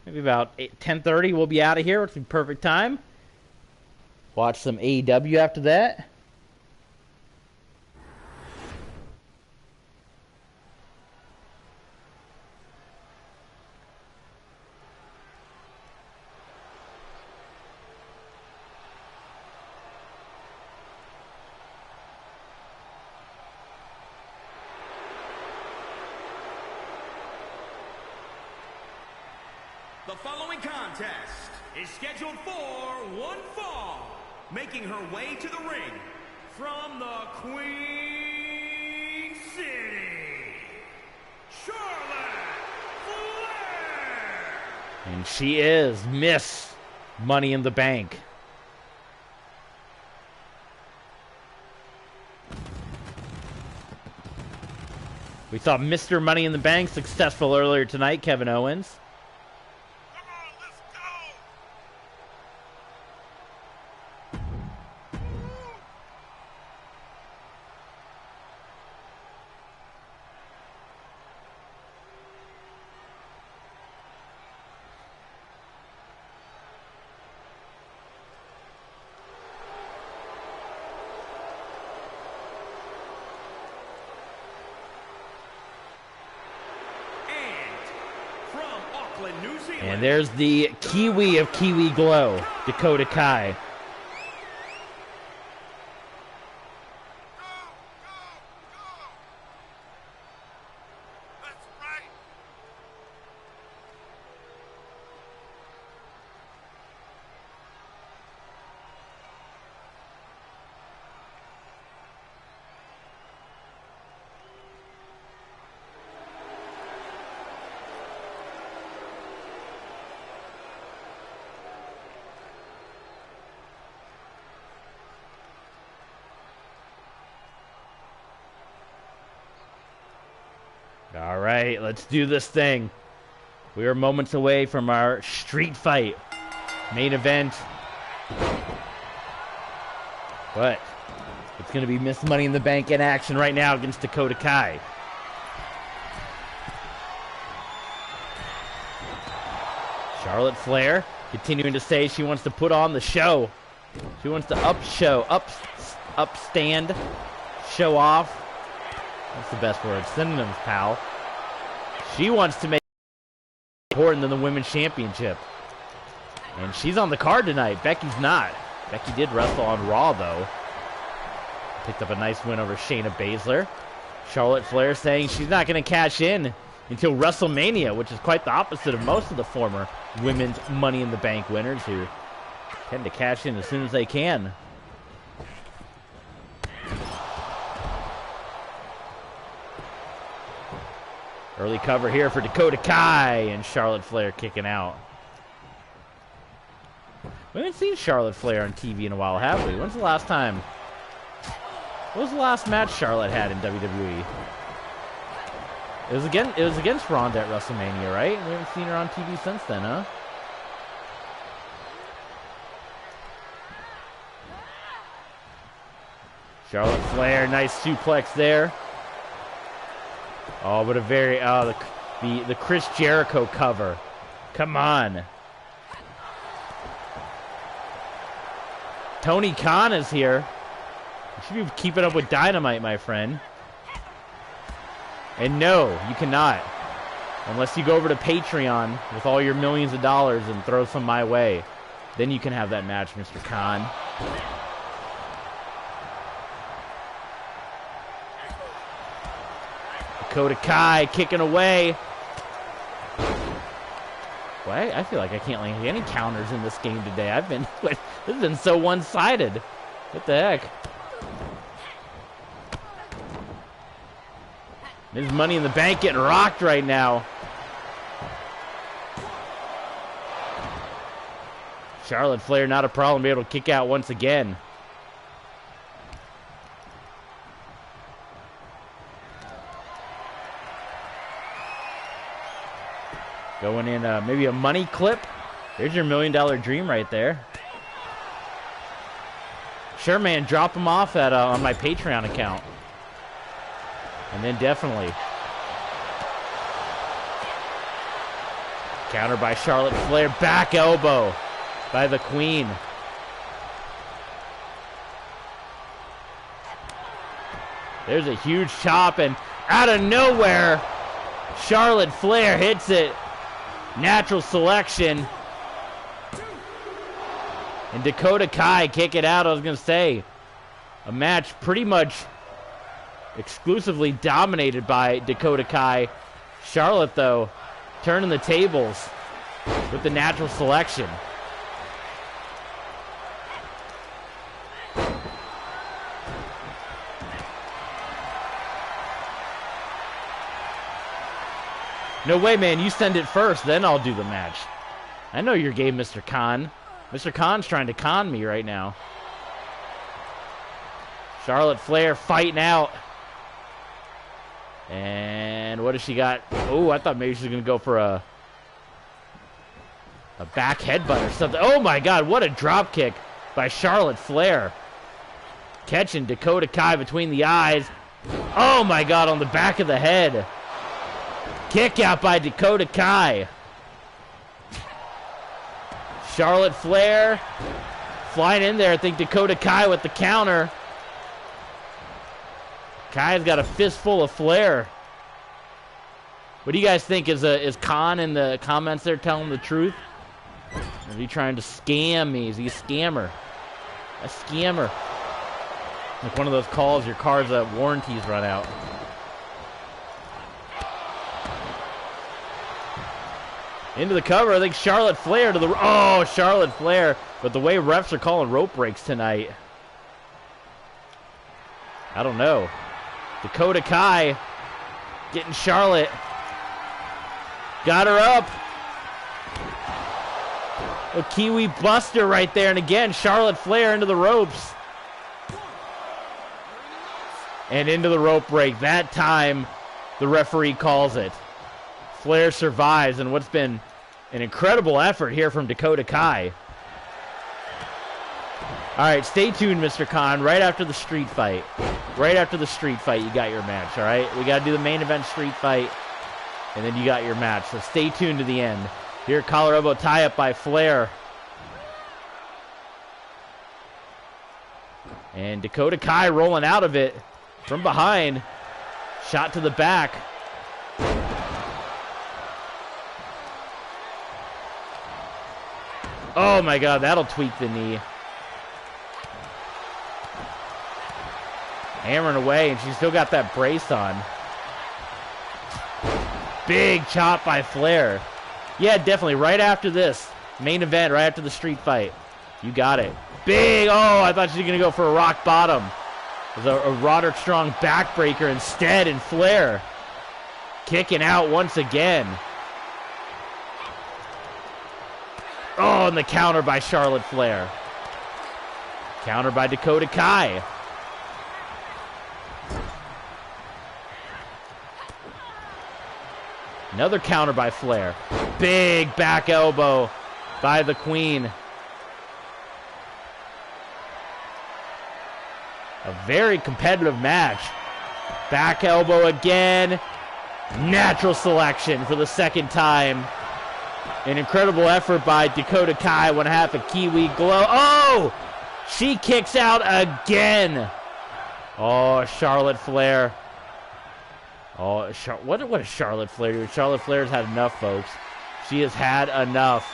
maybe about 10:30, we'll be out of here. It's the perfect time. Watch some AEW after that. The following contest is scheduled for one fall. Making her way to the ring from the Queen City, Charlotte Flair. And she is Miss Money in the Bank. We saw Mr. Money in the Bank successful earlier tonight, Kevin Owens. And there's the Kiwi of Kiwi Glow, Dakota Kai. All right, let's do this thing. We are moments away from our street fight main event. But it's going to be Miss Money in the Bank in action right now against Dakota Kai. Charlotte Flair continuing to say she wants to put on the show. She wants to upstand, show off. That's the best word. Synonyms, pal. She wants to make it more important than the Women's Championship. And she's on the card tonight. Becky's not. Becky did wrestle on Raw, though. Picked up a nice win over Shayna Baszler. Charlotte Flair saying she's not going to cash in until WrestleMania, which is quite the opposite of most of the former Women's Money in the Bank winners who tend to cash in as soon as they can. Early cover here for Dakota Kai, and Charlotte Flair kicking out. We haven't seen Charlotte Flair on TV in a while, have we? When's the last time? What was the last match Charlotte had in WWE? It was against Ronda at WrestleMania, right? We haven't seen her on TV since then, huh? Charlotte Flair, nice suplex there. Oh, but a very the Chris Jericho cover. Come on. Tony Khan is here. You should be keeping up with Dynamite, my friend. And no, you cannot. Unless you go over to Patreon with all your millions of dollars and throw some my way. Then you can have that match, Mr. Khan. Dakota Kai kicking away. Well, I feel like I can't land any counters in this game today. This has been so one-sided. What the heck? There's Money in the Bank getting rocked right now. Charlotte Flair, not a problem, be able to kick out once again. Going in maybe a money clip. There's your $1 million dream right there. Sure, man, drop them off at on my Patreon account. And then definitely. Counter by Charlotte Flair. Back elbow by the Queen. There's a huge chop, and out of nowhere, Charlotte Flair hits it. Natural selection. And Dakota Kai kick it out. I was going to say, a match pretty much exclusively dominated by Dakota Kai. Charlotte, though, turning the tables. with the natural selection. No way, man. You send it first, then I'll do the match. I know your game, Mr. Khan. Mr. Khan's trying to con me right now. Charlotte Flair fighting out. And what does she got? Oh, I thought maybe she was going to go for a back headbutt or something. Oh, my God. What a drop kick by Charlotte Flair. Catching Dakota Kai between the eyes. Oh, my God, on the back of the head. Kick out by Dakota Kai. Charlotte Flair flying in there. I think Dakota Kai with the counter. Kai's got a fistful of Flair. What do you guys think? Is Khan in the comments there telling the truth? Or is he trying to scam me? Is he a scammer? A scammer. Like one of those calls your car's warranties run out. Into the cover, I think Charlotte Flair to the... Oh, Charlotte Flair. But the way refs are calling rope breaks tonight, I don't know. Dakota Kai getting Charlotte. Got her up. A Kiwi Buster right there. And again, Charlotte Flair into the ropes. And into the rope break. That time, the referee calls it. Flair survives, and what's been an incredible effort here from Dakota Kai. All right, stay tuned, Mr. Khan. Right after the street fight. Right after the street fight, you got your match, all right? We got to do the main event street fight, and then you got your match. So stay tuned to the end. Here, collar elbow tie-up by Flair. And Dakota Kai rolling out of it from behind. Shot to the back. Oh, my God, that'll tweak the knee. Hammering away, and she's still got that brace on. Big chop by Flair. Yeah, definitely, right after this. Main event, right after the street fight. You got it. Big, oh, I thought she was going to go for a rock bottom. It was a Roderick Strong backbreaker instead, and Flair kicking out once again. Oh, and the counter by Charlotte Flair. Counter by Dakota Kai. Another counter by Flair. Big back elbow by the Queen. A very competitive match. Back elbow again. Natural selection for the second time. An incredible effort by Dakota Kai. 1/2 a Kiwi glow. Oh! She kicks out again. Oh, Charlotte Flair. Oh, what does Charlotte Flair do? Charlotte Flair's had enough, folks. She has had enough.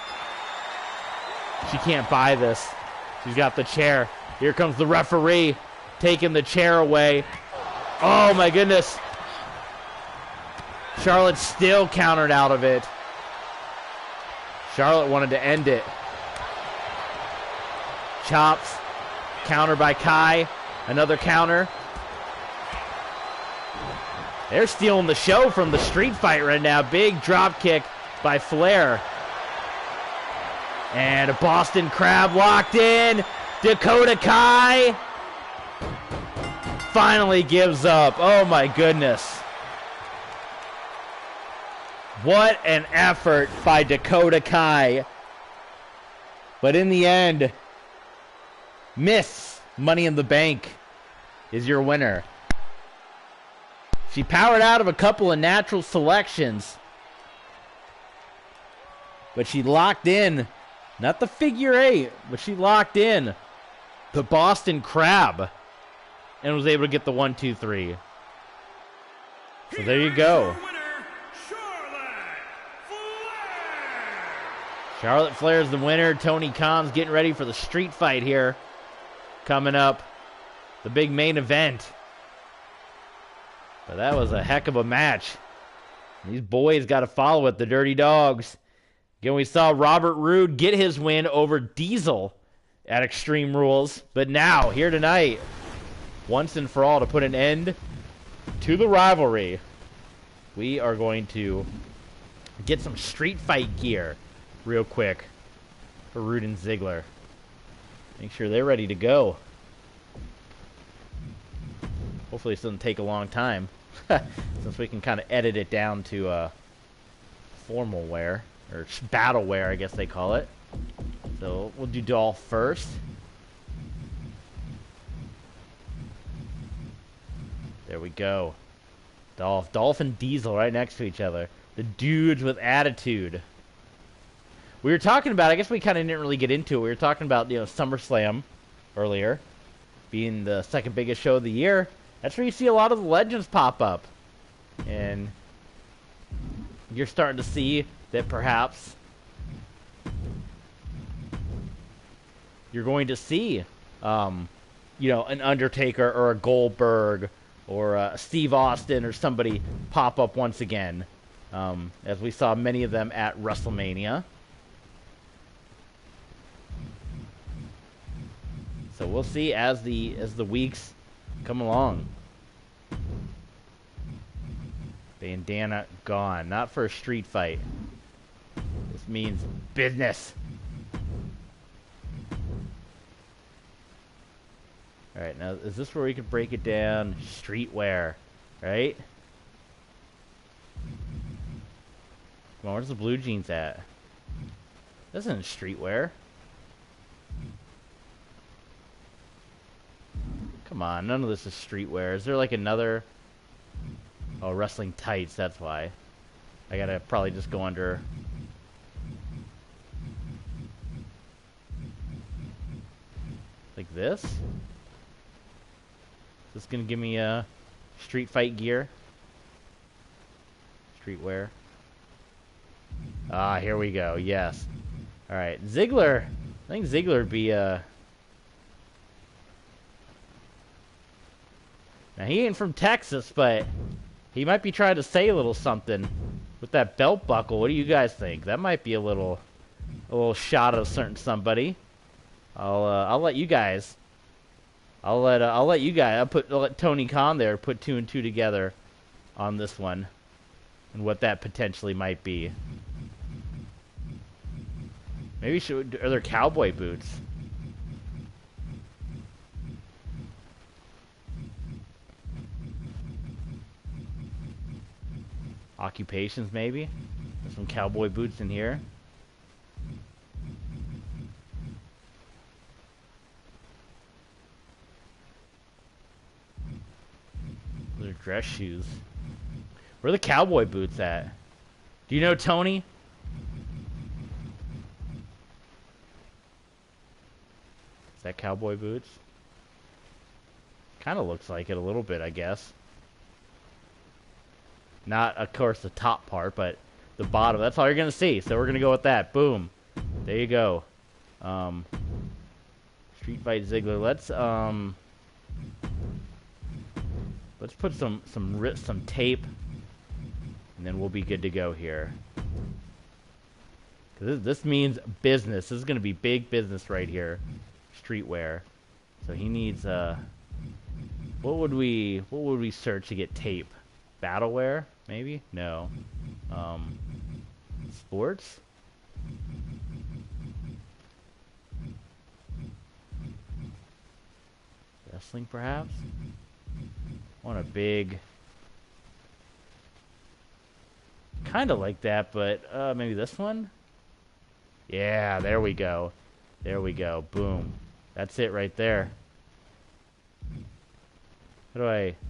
She can't buy this. She's got the chair. Here comes the referee taking the chair away. Oh, my goodness. Charlotte still countered out of it. Charlotte wanted to end it. Chops. Counter by Kai. Another counter. They're stealing the show from the street fight right now. Big drop kick by Flair. And a Boston Crab locked in. Dakota Kai finally gives up. Oh my goodness. What an effort by Dakota Kai. But in the end, Miss Money in the Bank is your winner. She powered out of a couple of natural selections, but she locked in, not the figure eight, but she locked in the Boston Crab and was able to get the 1, 2, 3. So there you go. Charlotte Flair's the winner. Tony Khan's getting ready for the street fight here. Coming up, the big main event. But that was a heck of a match. These boys got to follow it. The Dirty Dogs Again, we saw Robert Roode get his win over Diesel at Extreme Rules. But now, here tonight, once and for all, to put an end to the rivalry, we are going to get some street fight gear real quick for Roode and Ziggler. Make sure they're ready to go. Hopefully this doesn't take a long time, since we can kind of edit it down to formal wear, or battle wear, I guess they call it. So we'll do Dolph first. There we go. Dolph and Diesel right next to each other. The dudes with attitude. We were talking about, I guess we kind of didn't really get into it. We were talking about, SummerSlam earlier, being the second biggest show of the year. That's where you see a lot of the legends pop up. And you're starting to see that perhaps you're going to see, an Undertaker or a Goldberg or a Steve Austin or somebody pop up once again, as we saw many of them at WrestleMania. So we'll see as the weeks come along. Bandana gone, not for a street fight. This means business. Alright, now is this where we can break it down? Streetwear, right? Come on, where's the blue jeans at? This isn't streetwear. Come on, none of this is streetwear. Is there like another... Oh, wrestling tights, that's why. I gotta probably just go under... Like this? Is this gonna give me a street fight gear? Streetwear. Ah, here we go, yes. Alright, Ziggler. I think Ziggler would be, Now, he ain't from Texas, but he might be trying to say a little something with that belt buckle. What do you guys think? That might be a little shot of certain somebody. I'll let you guys. I'll let you guys. I'll let Tony Khan there put 2 and 2 together on this one, and what that potentially might be. Maybe are there cowboy boots? Occupations, maybe? There's some cowboy boots in here. Those are dress shoes. Where are the cowboy boots at? Do you know, Tony? Is that cowboy boots? Kind of looks like it a little bit, I guess. Not, of course, the top part, but the bottom. That's all you're going to see. So we're going to go with that. Boom. There you go. Street Fight Ziggler. Let's put some tape, and then we'll be good to go here. 'Cause this means business. This is going to be big business right here. Streetwear. So he needs what would we search to get tape? Battleware, maybe? No. Sports? Wrestling, perhaps? Want a big... Kind of like that, but maybe this one? Yeah, there we go. There we go. Boom. That's it right there. How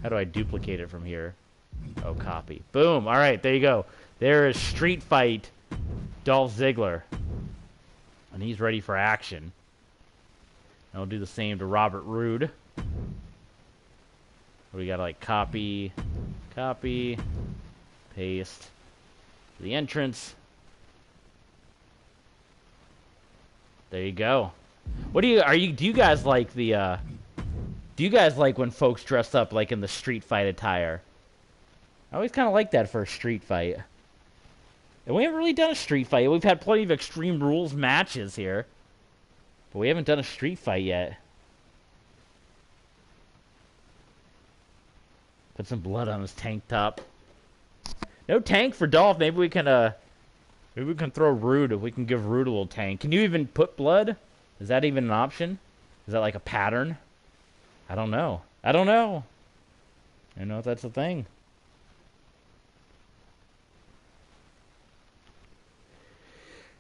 do I duplicate it from here? Oh, copy. Boom. All right, there you go. There is Street Fight Dolph Ziggler. And he's ready for action. And I'll do the same to Robert Roode. We got to like copy, paste the entrance. There you go. Do you guys like the do you guys like when folks dress up like in the street fight attire? I always kind of like that for a street fight. And we haven't really done a street fight. We've had plenty of Extreme Rules matches here. But we haven't done a street fight yet. Put some blood on his tank top. No tank for Dolph. Maybe we can throw Rude. We can give Rude a little tank. Can you even put blood? Is that even an option? Is that like a pattern? I don't know. I don't know if that's a thing.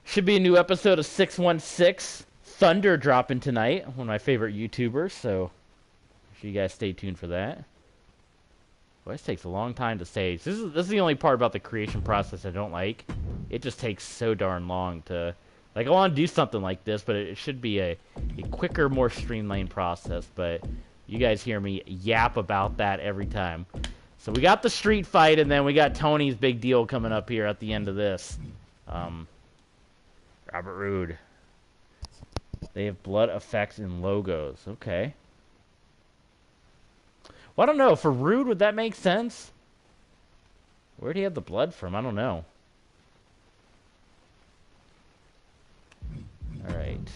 Should be a new episode of 616. Thunder dropping tonight. One of my favorite YouTubers, so make sure you guys stay tuned for that. Well, this takes a long time to stage. This is the only part about the creation process I don't like. It just takes so darn long to... Like, I want to do something like this, but it should be a quicker, more streamlined process. But you guys hear me yap about that every time. So we got the street fight, and then we got Tony's big deal coming up here at the end of this. Robert Roode. They have blood effects and logos. Okay. Well, I don't know. For Rude, would that make sense? Where'd he have the blood from? I don't know. Alright.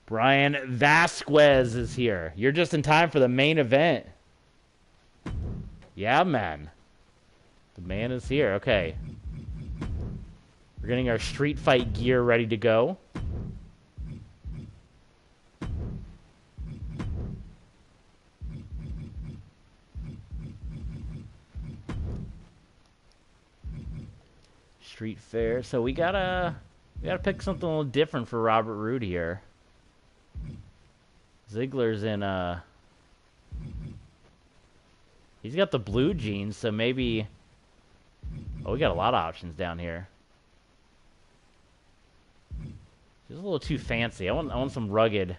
Brian Vasquez is here. You're just in time for the main event. Yeah, man. The man is here. Okay. We're getting our street fight gear ready to go. Street fair. So we gotta pick something a little different for Robert Roode here. Ziggler's in he's got the blue jeans, so maybe... Oh, we got a lot of options down here. Just a little too fancy. I want some rugged.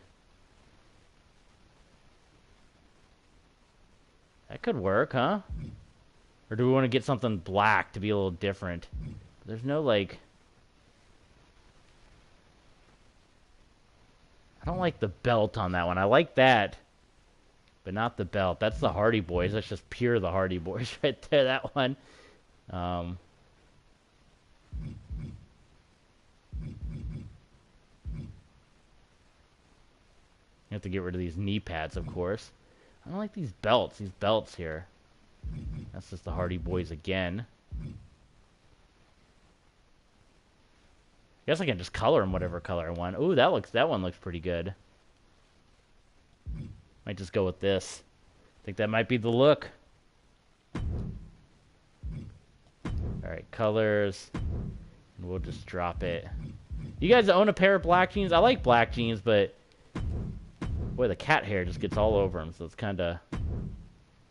That could work, huh? Or do we want to get something black to be a little different? There's no, like... I don't like the belt on that one. I like that, but not the belt. That's the Hardy Boys. That's just pure the Hardy Boys right there, that one. You have to get rid of these knee pads, of course. I don't like these belts here. That's just the Hardy Boys again. I guess I can just color them whatever color I want. Ooh, that one looks pretty good. Might just go with this. I think that might be the look. Alright, colors. And we'll just drop it. You guys own a pair of black jeans? I like black jeans, but... Boy, the cat hair just gets all over them, so it's kinda...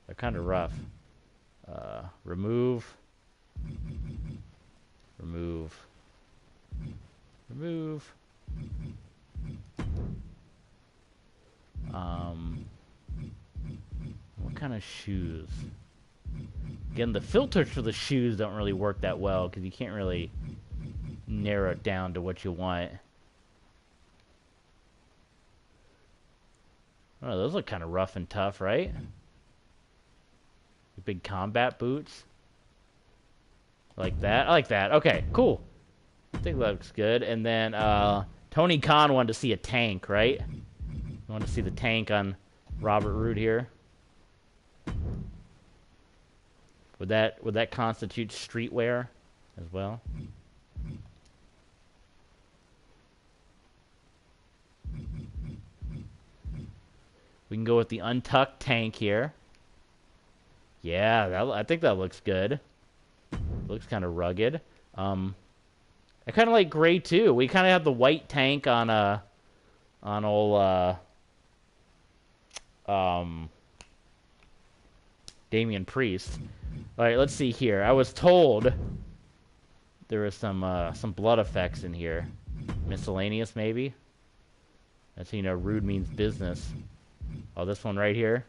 They're kinda rough. Remove. Remove. Remove. What kind of shoes? Again, the filters for the shoes don't really work that well because you can't really narrow it down to what you want. Oh, those look kind of rough and tough, right? Big combat boots. Like that? I like that. Okay, cool. I think that looks good. And then Tony Khan wanted to see a tank, right? You want to see the tank on Robert Roode here? Would that constitute streetwear as well? We can go with the untucked tank here. Yeah, I think that looks good. Looks kind of rugged. I kind of like gray too. We kind of have the white tank on old Damian Priest. All right, let's see here. I was told there was some blood effects in here. Miscellaneous, maybe. That's how you know Rude means business. Oh, this one right here.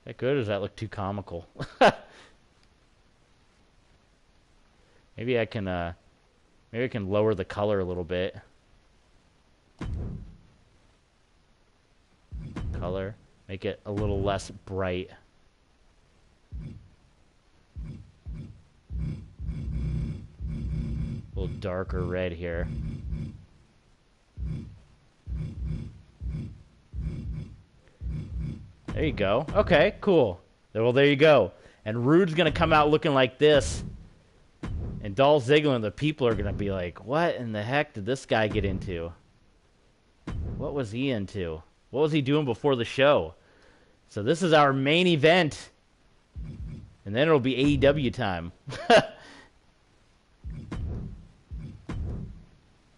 that good, or does that look too comical? Maybe I can lower the color a little bit. Color, make it a little less bright. A little darker red here. There you go. Okay, cool. Well, there you go. And Rude's going to come out looking like this. And Dolph Ziggler and the people are going to be like, what in the heck did this guy get into? What was he into? What was he doing before the show? So this is our main event. And then it'll be AEW time.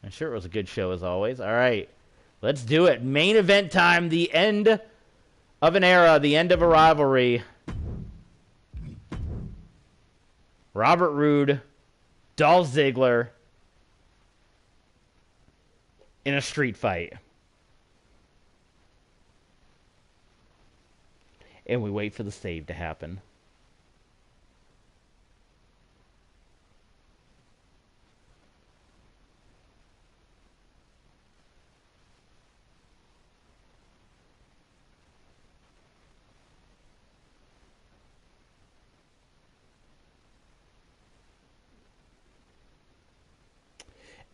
I'm sure it was a good show as always. All right, let's do it. Main event time, the end of an era, the end of a rivalry. Robert Roode, Dolph Ziggler in a street fight. And we wait for the save to happen.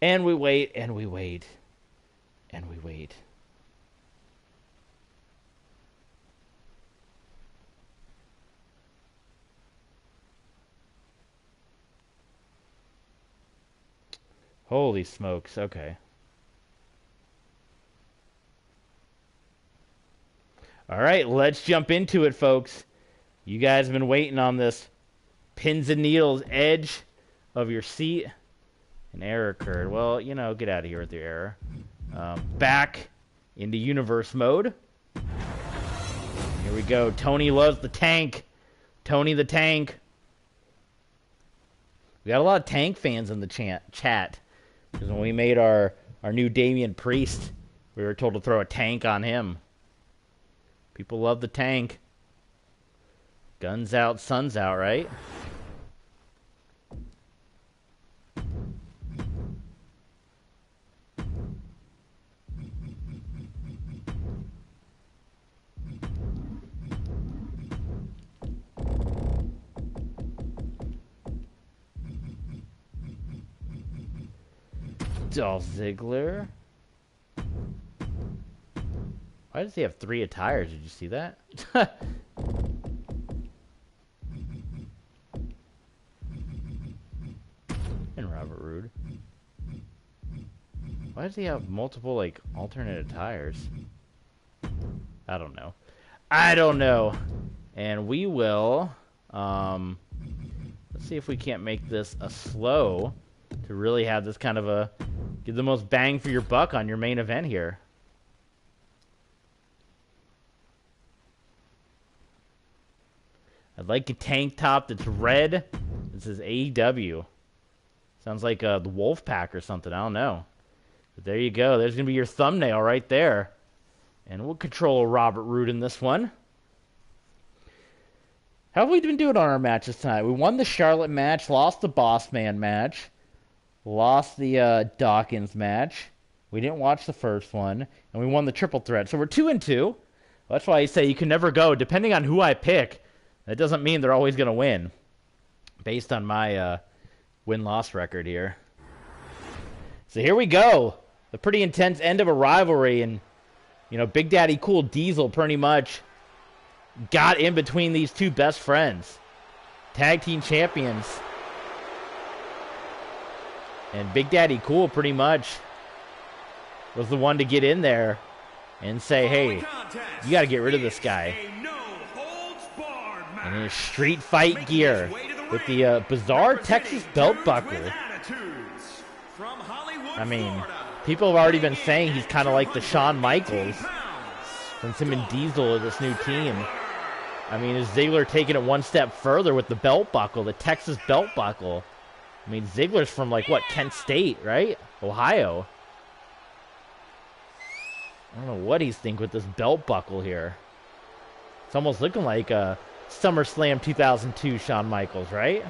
And we wait, and we wait, and we wait. Holy smokes, okay. All right, let's jump into it, folks. You guys have been waiting on this pins and needles edge of your seat. An error occurred. Well, you know, get out of here with your error. Back into universe mode. Here we go. Tony loves the tank. Tony the Tank. We got a lot of Tank fans in the chat. Because when we made our new Damian Priest, we were told to throw a tank on him. People love the Tank. Guns out, sun's out, right? Dolph Ziggler. Why does he have 3 attires? Did you see that? And Robert Roode. Why does he have multiple, like, alternate attires? I don't know. I don't know. And we will, let's see if we can't make this a slow to really have this kind of a, get the most bang for your buck on your main event here. I'd like a tank top that's red. This is AEW. Sounds like the Wolfpack or something. I don't know. But there you go. There's going to be your thumbnail right there. And we'll control Robert Roode in this one. How have we been doing on our matches tonight? We won the Charlotte match, lost the Boss Man match, lost the Dawkins match. We didn't watch the first one, and we won the triple threat. So we're 2-2. That's why I say you can never go. Depending on who I pick, that doesn't mean they're always going to win. Based on my win-loss record here. So here we go. A pretty intense end of a rivalry, and you know, Big Daddy Cool Diesel pretty much got in between these two best friends. Tag team champions. And Big Daddy Cool pretty much was the one to get in there and say, hey, you got to get rid of this guy. And in his street fight gear with the bizarre Texas belt buckle. I mean, people have already been saying he's kind of like the Shawn Michaels. Since him and Diesel are this new team. I mean, is Ziggler taking it one step further with the belt buckle, the Texas belt buckle? I mean, Ziggler's from, like, what, Kent State, right? Ohio. I don't know what he's thinking with this belt buckle here. It's almost looking like SummerSlam 2002 Shawn Michaels, right?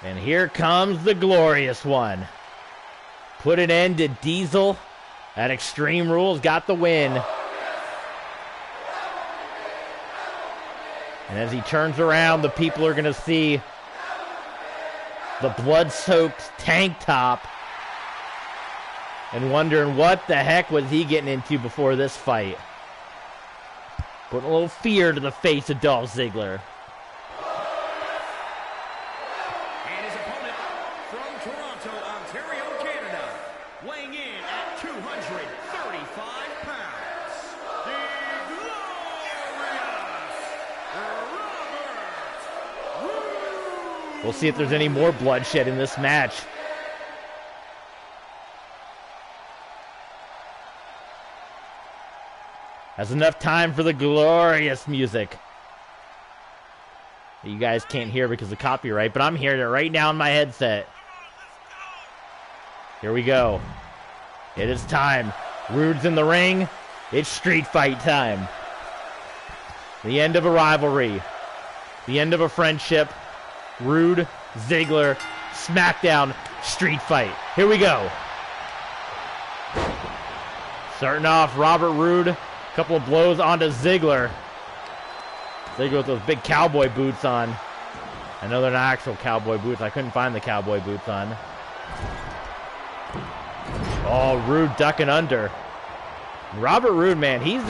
And here comes the glorious one. Put an end to Diesel at Extreme Rules, got the win. And as he turns around, the people are going to see the blood-soaked tank top and wondering what the heck was he getting into before this fight. Putting a little fear to the face of Dolph Ziggler. And his opponent from Toronto, Ontario, Canada, weighing in at 235 pounds, the glorious Robert Roode. We'll see if there's any more bloodshed in this match. Has enough time for the glorious music that you guys can't hear because of copyright, but I'm hearing it right now in my headset. Here we go. It is time. Roode's in the ring. It's street fight time. The end of a rivalry. The end of a friendship. Roode, Ziggler, Smackdown, street fight. Here we go. Starting off, Robert Roode. Couple of blows onto Ziggler. Ziggler with those big cowboy boots on. I know they're not actual cowboy boots. I couldn't find the cowboy boots on. Oh, Roode ducking under. Robert Roode, man, he's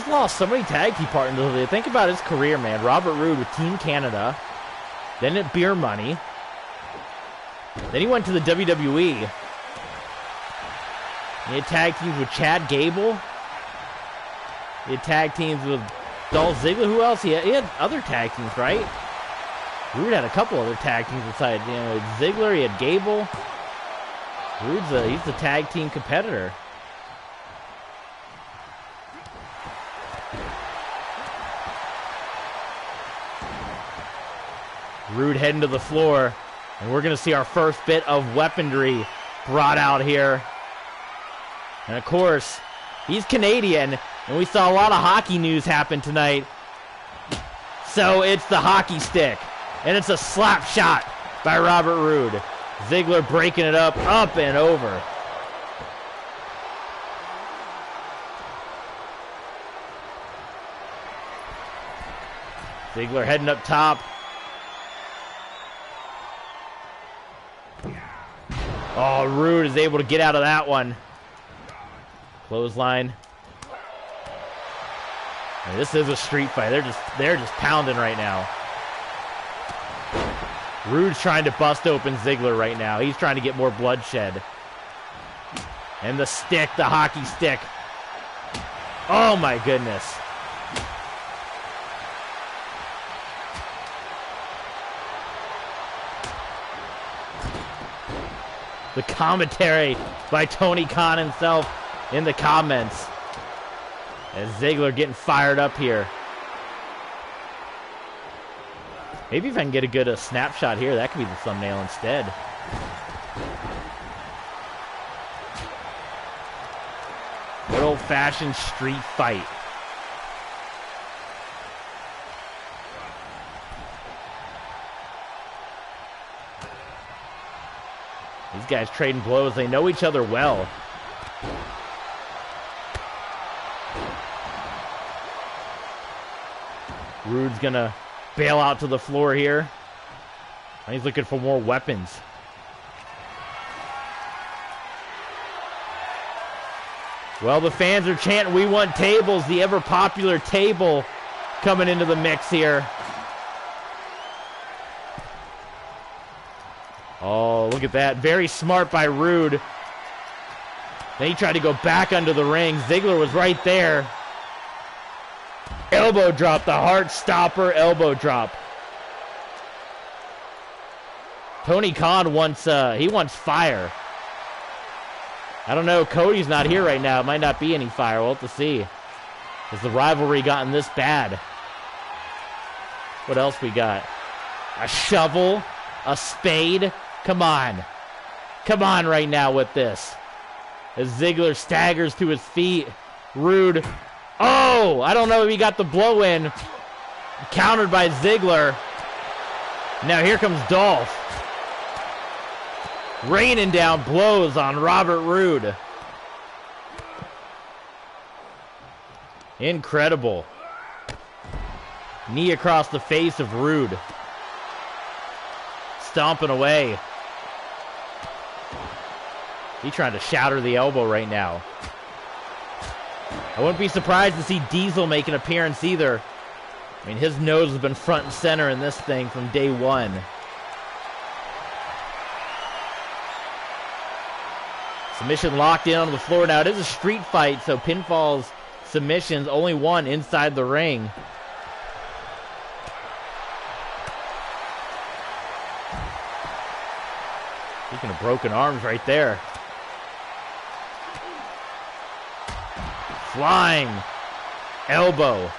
lost so many tag team partners. Think about his career, man. Robert Roode with Team Canada. Then at Beer Money. Then he went to the WWE. He had tag teams with Chad Gable. He had tag teams with Dolph Ziggler. Who else? He had other tag teams, right? Roode had a couple other tag teams besides, Ziggler. He had Gable. He's the tag team competitor. Roode heading to the floor, and we're going to see our first bit of weaponry brought out here. And of course, he's Canadian, and we saw a lot of hockey news happen tonight. So it's the hockey stick, and it's a slap shot by Robert Roode. Ziggler breaking it up and over. Ziggler heading up top. Oh, Roode is able to get out of that one. Clothesline. And this is a street fight. They're just pounding right now. Roode's trying to bust open Ziggler right now. He's trying to get more bloodshed. And the stick, the hockey stick. Oh my goodness. The commentary by Tony Khan himself in the comments. And Ziggler getting fired up here. Maybe if I can get a good snapshot here, that could be the thumbnail instead. Good old-fashioned street fight. These guys trading blows. They know each other well. Roode's gonna bail out to the floor here. He's looking for more weapons. Well, the fans are chanting, "We want tables." The ever-popular table coming into the mix here. Oh, look at that. Very smart by Roode. Then he tried to go back under the ring. Ziggler was right there. Elbow drop, the heart stopper elbow drop. Tony Khan wants fire. I don't know, Cody's not here right now. It might not be any fire. We'll have to see. Has the rivalry gotten this bad? What else we got? A shovel, a spade. Come on. Come on right now with this. As Ziggler staggers to his feet. Rude. Oh, I don't know if he got the blow in. Countered by Ziggler. Now here comes Dolph. Raining down blows on Robert Roode. Incredible. Knee across the face of Roode. Stomping away. He's trying to shatter the elbow right now. I wouldn't be surprised to see Diesel make an appearance either. I mean, his nose has been front and center in this thing from day one. Submission locked in on the floor. Now, it is a street fight, so pinfalls, submissions, only one inside the ring. Speaking of broken arms right there. Flying elbow.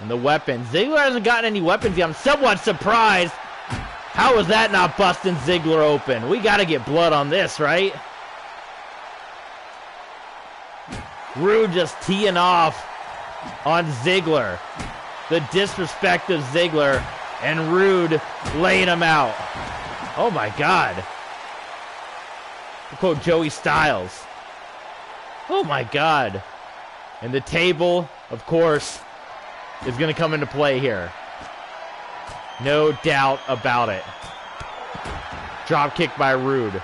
And the weapon. Ziggler hasn't gotten any weapons yet. I'm somewhat surprised. How is that not busting Ziggler open? We got to get blood on this, right? Roode just teeing off on Ziggler. The disrespect of Ziggler. And Roode laying him out. Oh my God. To quote Joey Styles. Oh my God. And the table, of course, is going to come into play here. No doubt about it. Drop kick by Roode.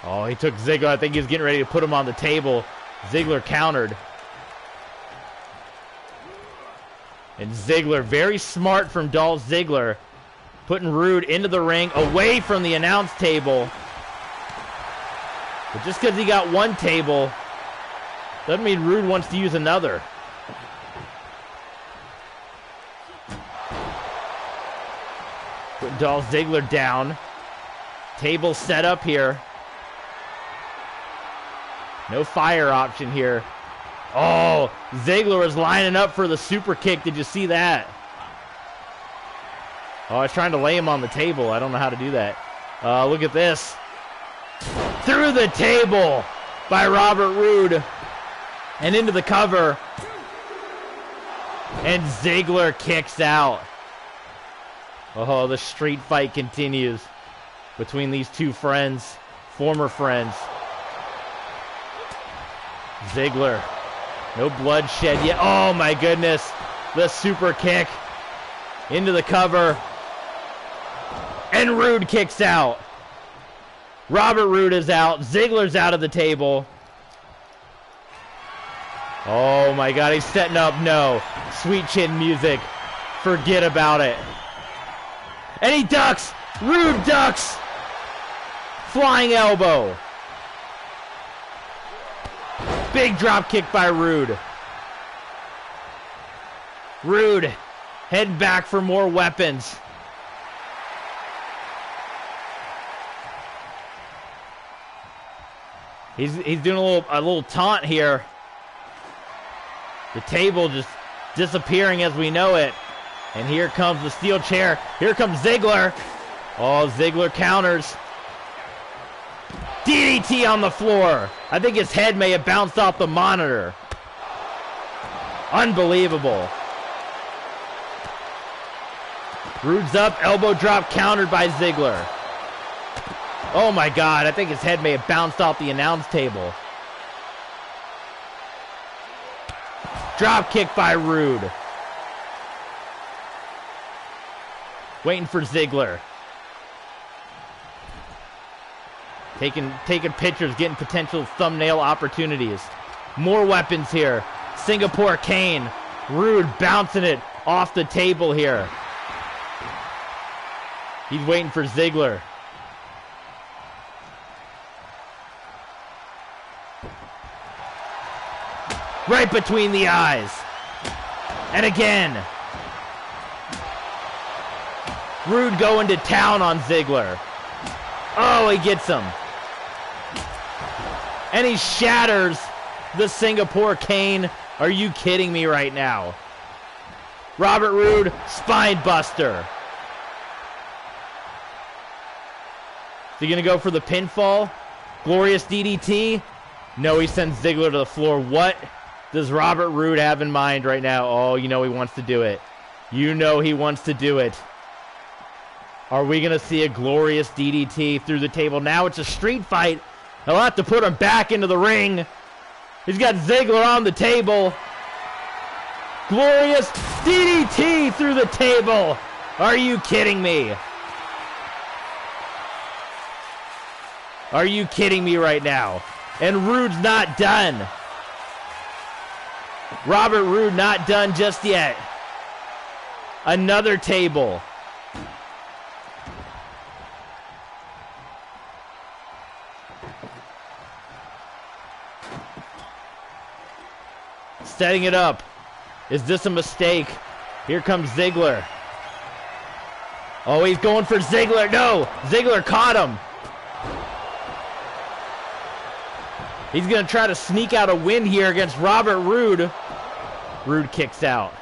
Oh, he took Ziggler. I think he was getting ready to put him on the table. Ziggler countered. And Ziggler, very smart from Dolph Ziggler, putting Roode into the ring, away from the announce table. But just because he got one table, doesn't mean Roode wants to use another. Putting Dolph Ziggler down. Table set up here. No fire option here. Oh, Ziggler was lining up for the super kick. Did you see that? Oh, I was trying to lay him on the table. I don't know how to do that. Look at this. Through the table by Robert Roode. And into the cover. And Ziggler kicks out. Oh, the street fight continues between these two friends, former friends. Ziggler, no bloodshed yet. Oh my goodness, the super kick into the cover. And Roode kicks out. Robert Roode is out. Ziggler's out of the table. Oh my God, he's setting up. No, sweet chin music. Forget about it. And he ducks. Roode ducks. Flying elbow. Big drop kick by Roode. Roode heading back for more weapons. He's doing a little taunt here. The table just disappearing as we know it. And here comes the steel chair. Here comes Ziggler. Oh, Ziggler counters. DDT on the floor. I think his head may have bounced off the monitor. Unbelievable. Roode's up, elbow drop countered by Ziggler. Oh my God, I think his head may have bounced off the announce table. Drop kick by Roode. Waiting for Ziggler. Taking pictures, getting potential thumbnail opportunities. More weapons here. Singapore cane. Roode bouncing it off the table here. He's waiting for Ziggler. Right between the eyes. And again. Roode going to town on Ziggler. Oh, he gets him. And he shatters the Singapore cane. Are you kidding me right now? Robert Roode, spine buster. Is he going to go for the pinfall? Glorious DDT? No, he sends Ziggler to the floor. What does Robert Roode have in mind right now? Oh, you know he wants to do it. You know he wants to do it. Are we going to see a glorious DDT through the table? Now it's a street fight. They'll have to put him back into the ring. He's got Ziggler on the table. Glorious DDT through the table. Are you kidding me? Are you kidding me right now? And Roode's not done. Robert Roode not done just yet. Another table. Setting it up. Is this a mistake? Here comes Ziggler. Oh, he's going for Ziggler. No, Ziggler caught him. He's going to try to sneak out a win here against Robert Roode. Roode kicks out.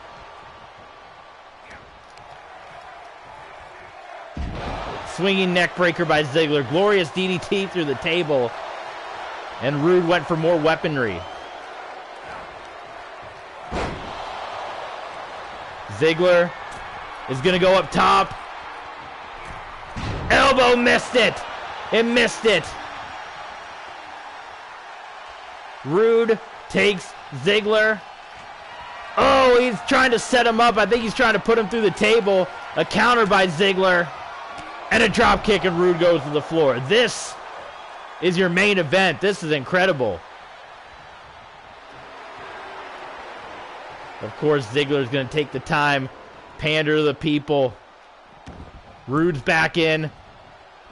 Swinging neck breaker by Ziggler. Glorious DDT through the table. And Roode went for more weaponry. Ziggler is going to go up top. Elbow missed it. It missed it. Roode takes Ziggler. Oh, he's trying to set him up. I think he's trying to put him through the table. A counter by Ziggler. And a drop kick, and Roode goes to the floor. This is your main event. This is incredible. Of course, Ziggler's going to take the time, pander to the people. Roode's back in.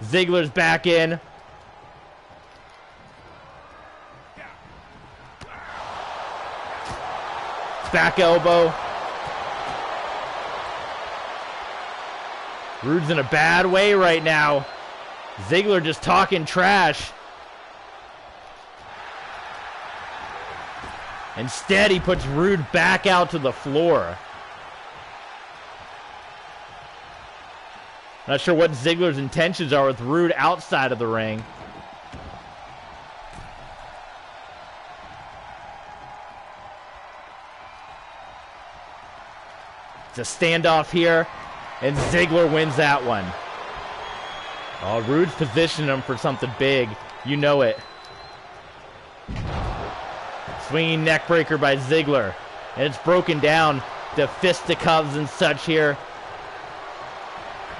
Ziggler's back in. Back elbow. Roode's in a bad way right now. Ziggler just talking trash. Instead, he puts Roode back out to the floor. Not sure what Ziggler's intentions are with Roode outside of the ring. It's a standoff here, and Ziggler wins that one. Oh, Roode's positioning him for something big. You know it. Swinging neckbreaker by Ziggler. And it's broken down to fisticuffs and such here.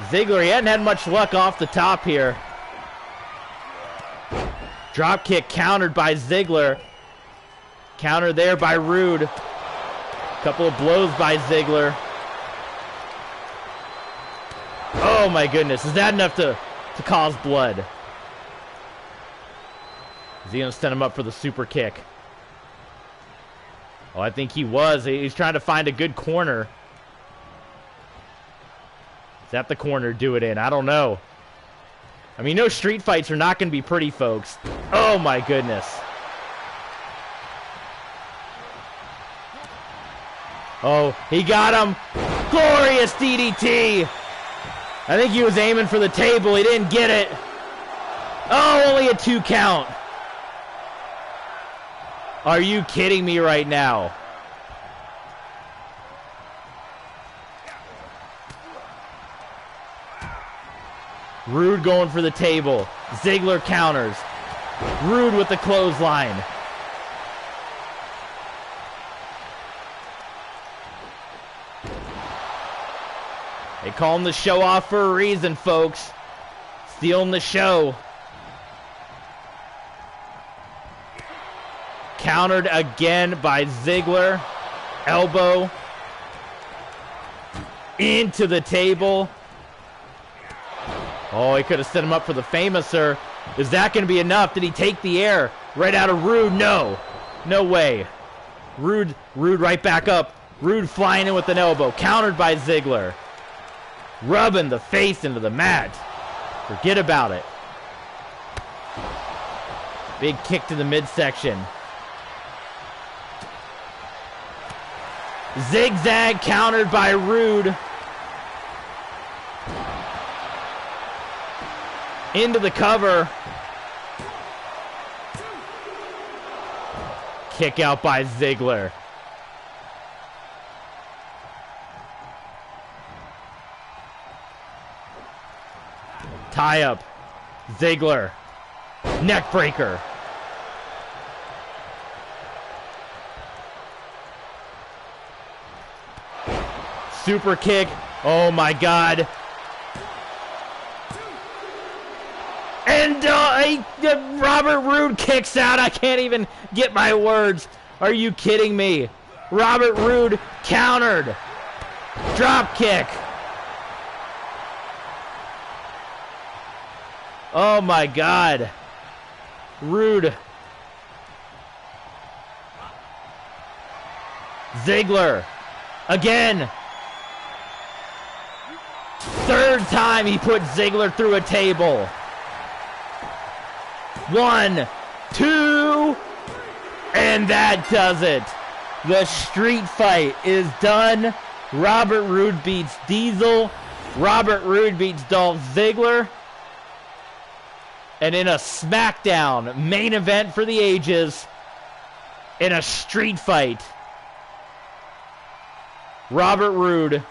Ziggler, he hadn't had much luck off the top here. Drop kick countered by Ziggler. Counter there by Roode. Couple of blows by Ziggler. Oh my goodness, is that enough to cause blood? Is he going to send him up for the super kick? Oh, I think he was. He's trying to find a good corner. Is that the corner do it in? I don't know. I mean, no, street fights are not going to be pretty, folks. Oh my goodness. Oh, he got him. Glorious DDT. I think he was aiming for the table. He didn't get it. Oh, only a 2 count. Are you kidding me right now? Roode going for the table. Ziggler counters. Roode with the clothesline. They call him the show off for a reason, folks. Stealing the show. Countered again by Ziggler. Elbow. Into the table. Oh, he could have set him up for the famouser. Is that going to be enough? Did he take the air right out of Roode? No. No way. Roode right back up. Roode flying in with an elbow. Countered by Ziggler. Rubbing the face into the mat. Forget about it. Big kick to the midsection. Zigzag countered by Rude. Into the cover. Kick out by Ziggler. Tie up. Ziggler. Neck breaker. Super kick. Oh my God. And Robert Roode kicks out. I can't even get my words. Are you kidding me? Robert Roode countered. Drop kick. Oh my God. Rude. Ziggler. Again. Third time he put Ziggler through a table. 1, 2, and that does it. The street fight is done. Robert Roode beats Diesel. Robert Roode beats Dolph Ziggler. And in a Smackdown main event for the ages, in a street fight, Robert Roode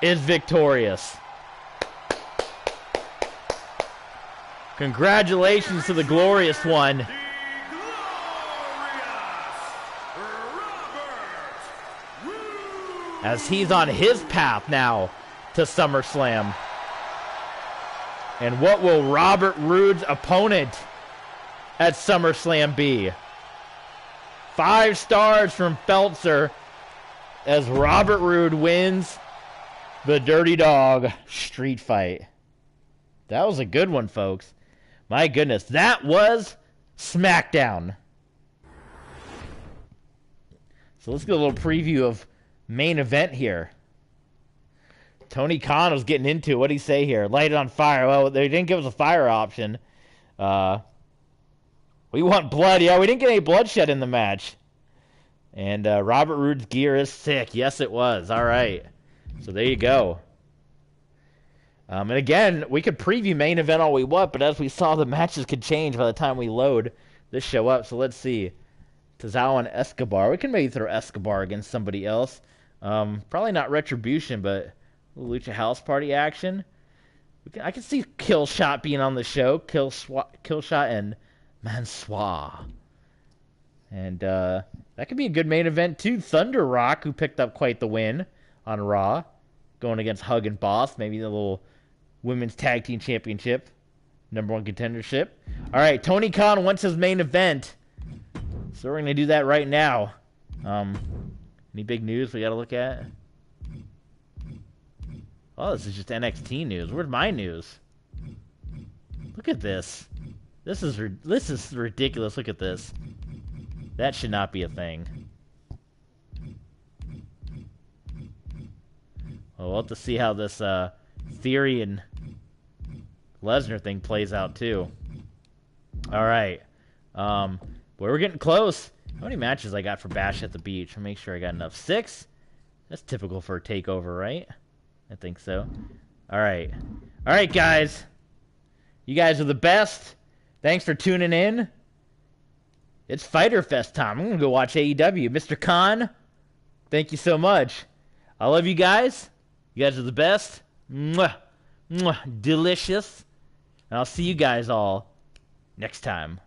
is victorious. Congratulations to the glorious one. As he's on his path now to SummerSlam. And what will Robert Roode's opponent at SummerSlam be? 5 stars from Feltzer as Robert Roode wins the Dirty Dog Street Fight. That was a good one, folks. My goodness, that was Smackdown. So let's get a little preview of main event here. Tony Khan was getting into it. What did he say here? Light it on fire. Well, they didn't give us a fire option. We want blood. Yeah, we didn't get any bloodshed in the match. And Robert Roode's gear is sick. Yes, it was. All right. So there you go. And again, we could preview main event all we want, but as we saw, the matches could change by the time we load this show up. So let's see. Tozawa and Escobar. We can maybe throw Escobar against somebody else. Probably not Retribution, but Lucha House Party action. I can see Killshot being on the show. Killshot and Mansoor. And that could be a good main event too. Thunder Rock, who picked up quite the win on Raw, going against Hug and Boss. Maybe the little Women's Tag Team Championship, #1 contendership. All right, Tony Khan wants his main event, so we're going to do that right now. Any big news we got to look at? Oh, this is just NXT news. Where's my news? Look at this. This is ridiculous. Look at this. That should not be a thing. Well, we'll have to see how this Theory and Lesnar thing plays out too. All right. Well, we're getting close. How many matches I got for Bash at the Beach? I'll make sure I got enough. 6? That's typical for a takeover, right? I think so. All right. All right, guys. You guys are the best. Thanks for tuning in. It's Fyter Fest time. I'm going to go watch AEW. Mr. Khan, thank you so much. I love you guys. You guys are the best. Mwah. Mwah. Delicious. And I'll see you guys all next time.